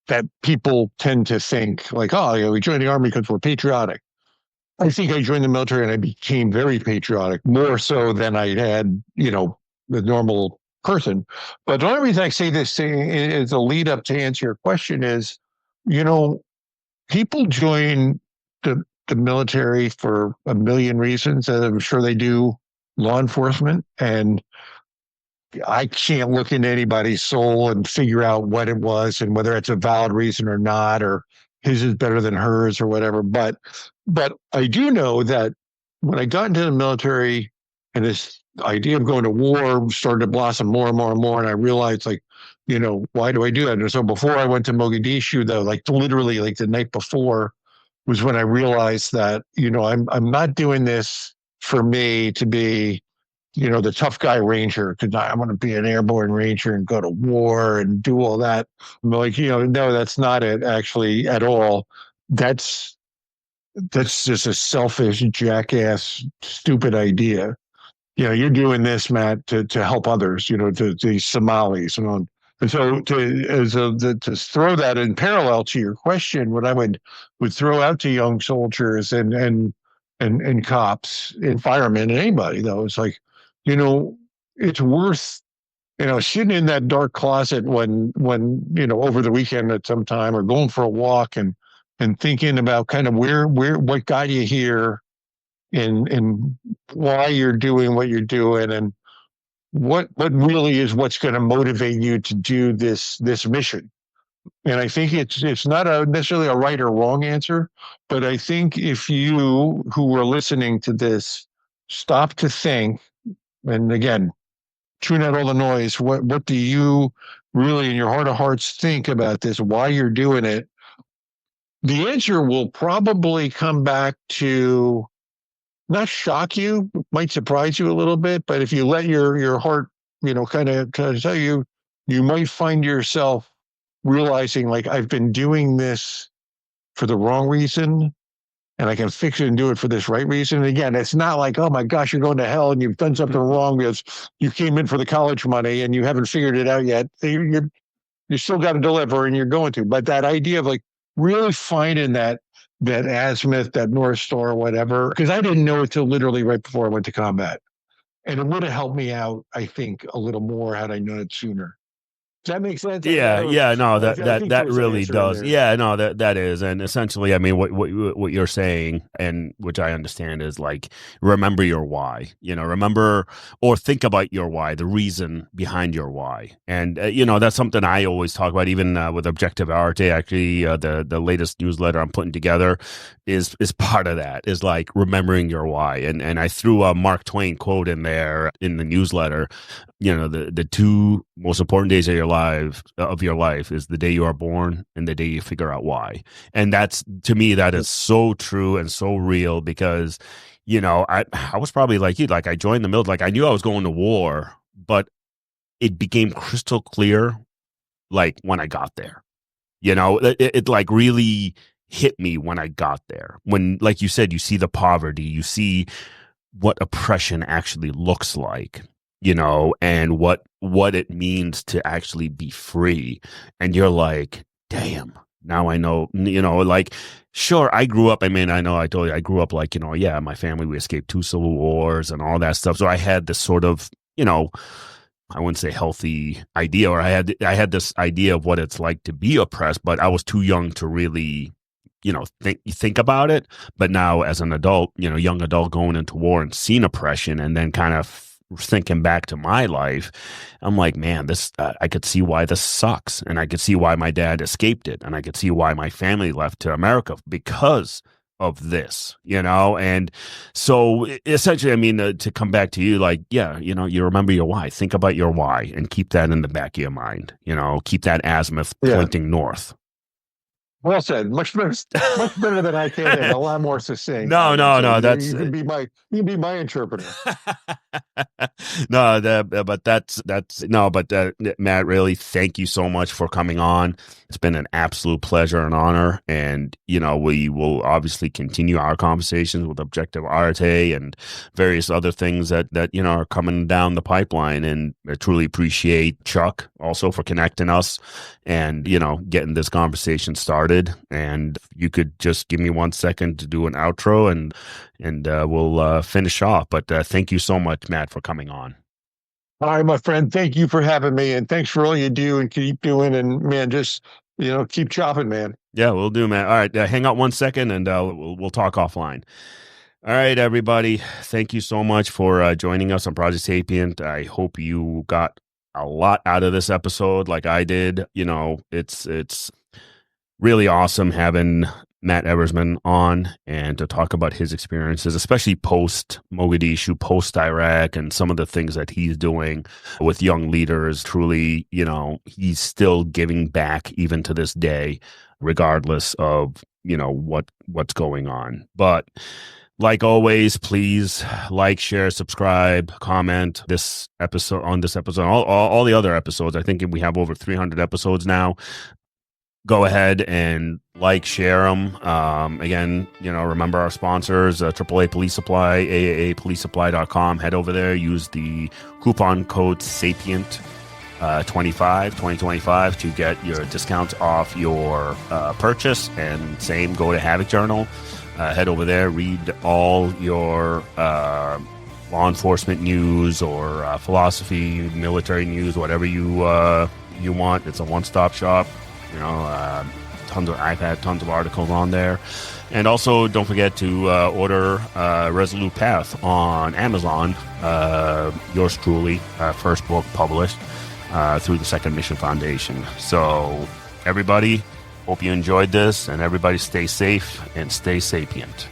that people tend to think like, oh, we joined the Army because we're patriotic. I think I joined the military and I became very patriotic, more so than I had, the normal person. But the only reason I say this is a lead up to answer your question is, people join the military for a million reasons, and I'm sure they do law enforcement. And I can't look into anybody's soul and figure out what it was and whether it's a valid reason or not, or his is better than hers or whatever. But I do know that when I got into the military and this idea of going to war started to blossom more and more and more, and I realized like, why do I do that? And so before I went to Mogadishu, though, like literally like the night before was when I realized that, I'm not doing this for me to be, the tough guy ranger, because I want to be an airborne ranger and go to war and do all that. I'm like, no, that's not it actually at all. That's just a selfish, jackass, stupid idea. You're doing this, Matt, to help others, to these Somalis. And so to throw that in parallel to your question, what I would throw out to young soldiers and cops and firemen and anybody, though, it's like, it's worth, sitting in that dark closet when, over the weekend at some time or going for a walk and thinking about kind of what got you here and why you're doing what you're doing and what really is what's going to motivate you to do this mission. And I think it's not necessarily a right or wrong answer, but I think if you who are listening to this stop to think, and again, tune out all the noise, what do you really in your heart of hearts think about this, why you're doing it? The answer will probably come back to not shock you, might surprise you a little bit, but if you let your heart, kind of tell you, you might find yourself realizing like I've been doing this for the wrong reason and I can fix it and do it for this right reason. And again, it's not like, oh my gosh, you're going to hell and you've done something wrong because you came in for the college money and you haven't figured it out yet. You still got to deliver and you're going to. But that idea of like really finding that azimuth, that North Star, whatever, because I didn't know it till literally right before I went to combat. And it would have helped me out, I think, a little more had I known it sooner. Does that make sense? Yeah, no, I think that there's an really answer in does. there. Yeah, no, that is, and essentially, I mean, what you're saying, and which I understand is like, remember your why. Remember or think about your why, the reason behind your why, and that's something I always talk about, even with Objective Arte. Actually, the latest newsletter I'm putting together is part of that. Is like remembering your why, and I threw a Mark Twain quote in there in the newsletter. The two most important days of your life is the day you are born and the day you figure out why. And that's, to me, that is so true and so real because, I was probably like you, like I joined the military, like I knew I was going to war, but it became crystal clear, like when I got there, it like really hit me when I got there. When, like you said, you see the poverty, you see what oppression actually looks like. And what it means to actually be free. And you're like, damn, now I know, like, sure, I grew up, I know I told you, I grew up like, my family, we escaped 2 civil wars and all that stuff. So I had this sort of, I wouldn't say healthy idea, or I had this idea of what it's like to be oppressed, but I was too young to really think about it. But now as an adult, young adult going into war and seeing oppression, and then kind of thinking back to my life, I'm like, man, this I could see why this sucks, and I could see why my dad escaped it, and I could see why my family left to America because of this, and so essentially, I mean, to come back to you, like, yeah, you remember your why. Think about your why and keep that in the back of your mind. Keep that azimuth pointing north. Well said. Much better than I can. And a lot more succinct. No. That's you can be my interpreter. Matt, really, thank you so much for coming on. It's been an absolute pleasure and honor. And we will obviously continue our conversations with Objective Arte and various other things that are coming down the pipeline. And I truly appreciate Chuck also for connecting us and getting this conversation started. And you could just give me 1 second to do an outro, and we'll finish off. But thank you so much, Matt, for coming on. All right, my friend. Thank you for having me, and thanks for all you do and keep doing. And man, just keep chopping, man. Yeah, we'll do, man. All right, hang out 1 second, and we'll talk offline. All right, everybody. Thank you so much for joining us on Project Sapient. I hope you got a lot out of this episode, like I did. It's really awesome having Matt Eversman on and to talk about his experiences, especially post Mogadishu, post Iraq, and some of the things that he's doing with young leaders. Truly, he's still giving back even to this day, regardless of, what's going on. But like always, please like, share, subscribe, comment on this episode, all the other episodes. I think we have over 300 episodes now. Go ahead and share them. Again, remember our sponsors, AAA Police Supply, AAAPoliceSupply.com. Head over there, use the coupon code SAPIENT 2025 to get your discounts off your purchase. And same, go to Havoc Journal. Head over there, read all your law enforcement news or philosophy, military news, whatever you want. It's a one-stop shop. I've had tons of articles on there. And also, don't forget to order Resolute Path on Amazon. Yours truly, first book published through the Second Mission Foundation. So, everybody, hope you enjoyed this, and everybody stay safe and stay sapient.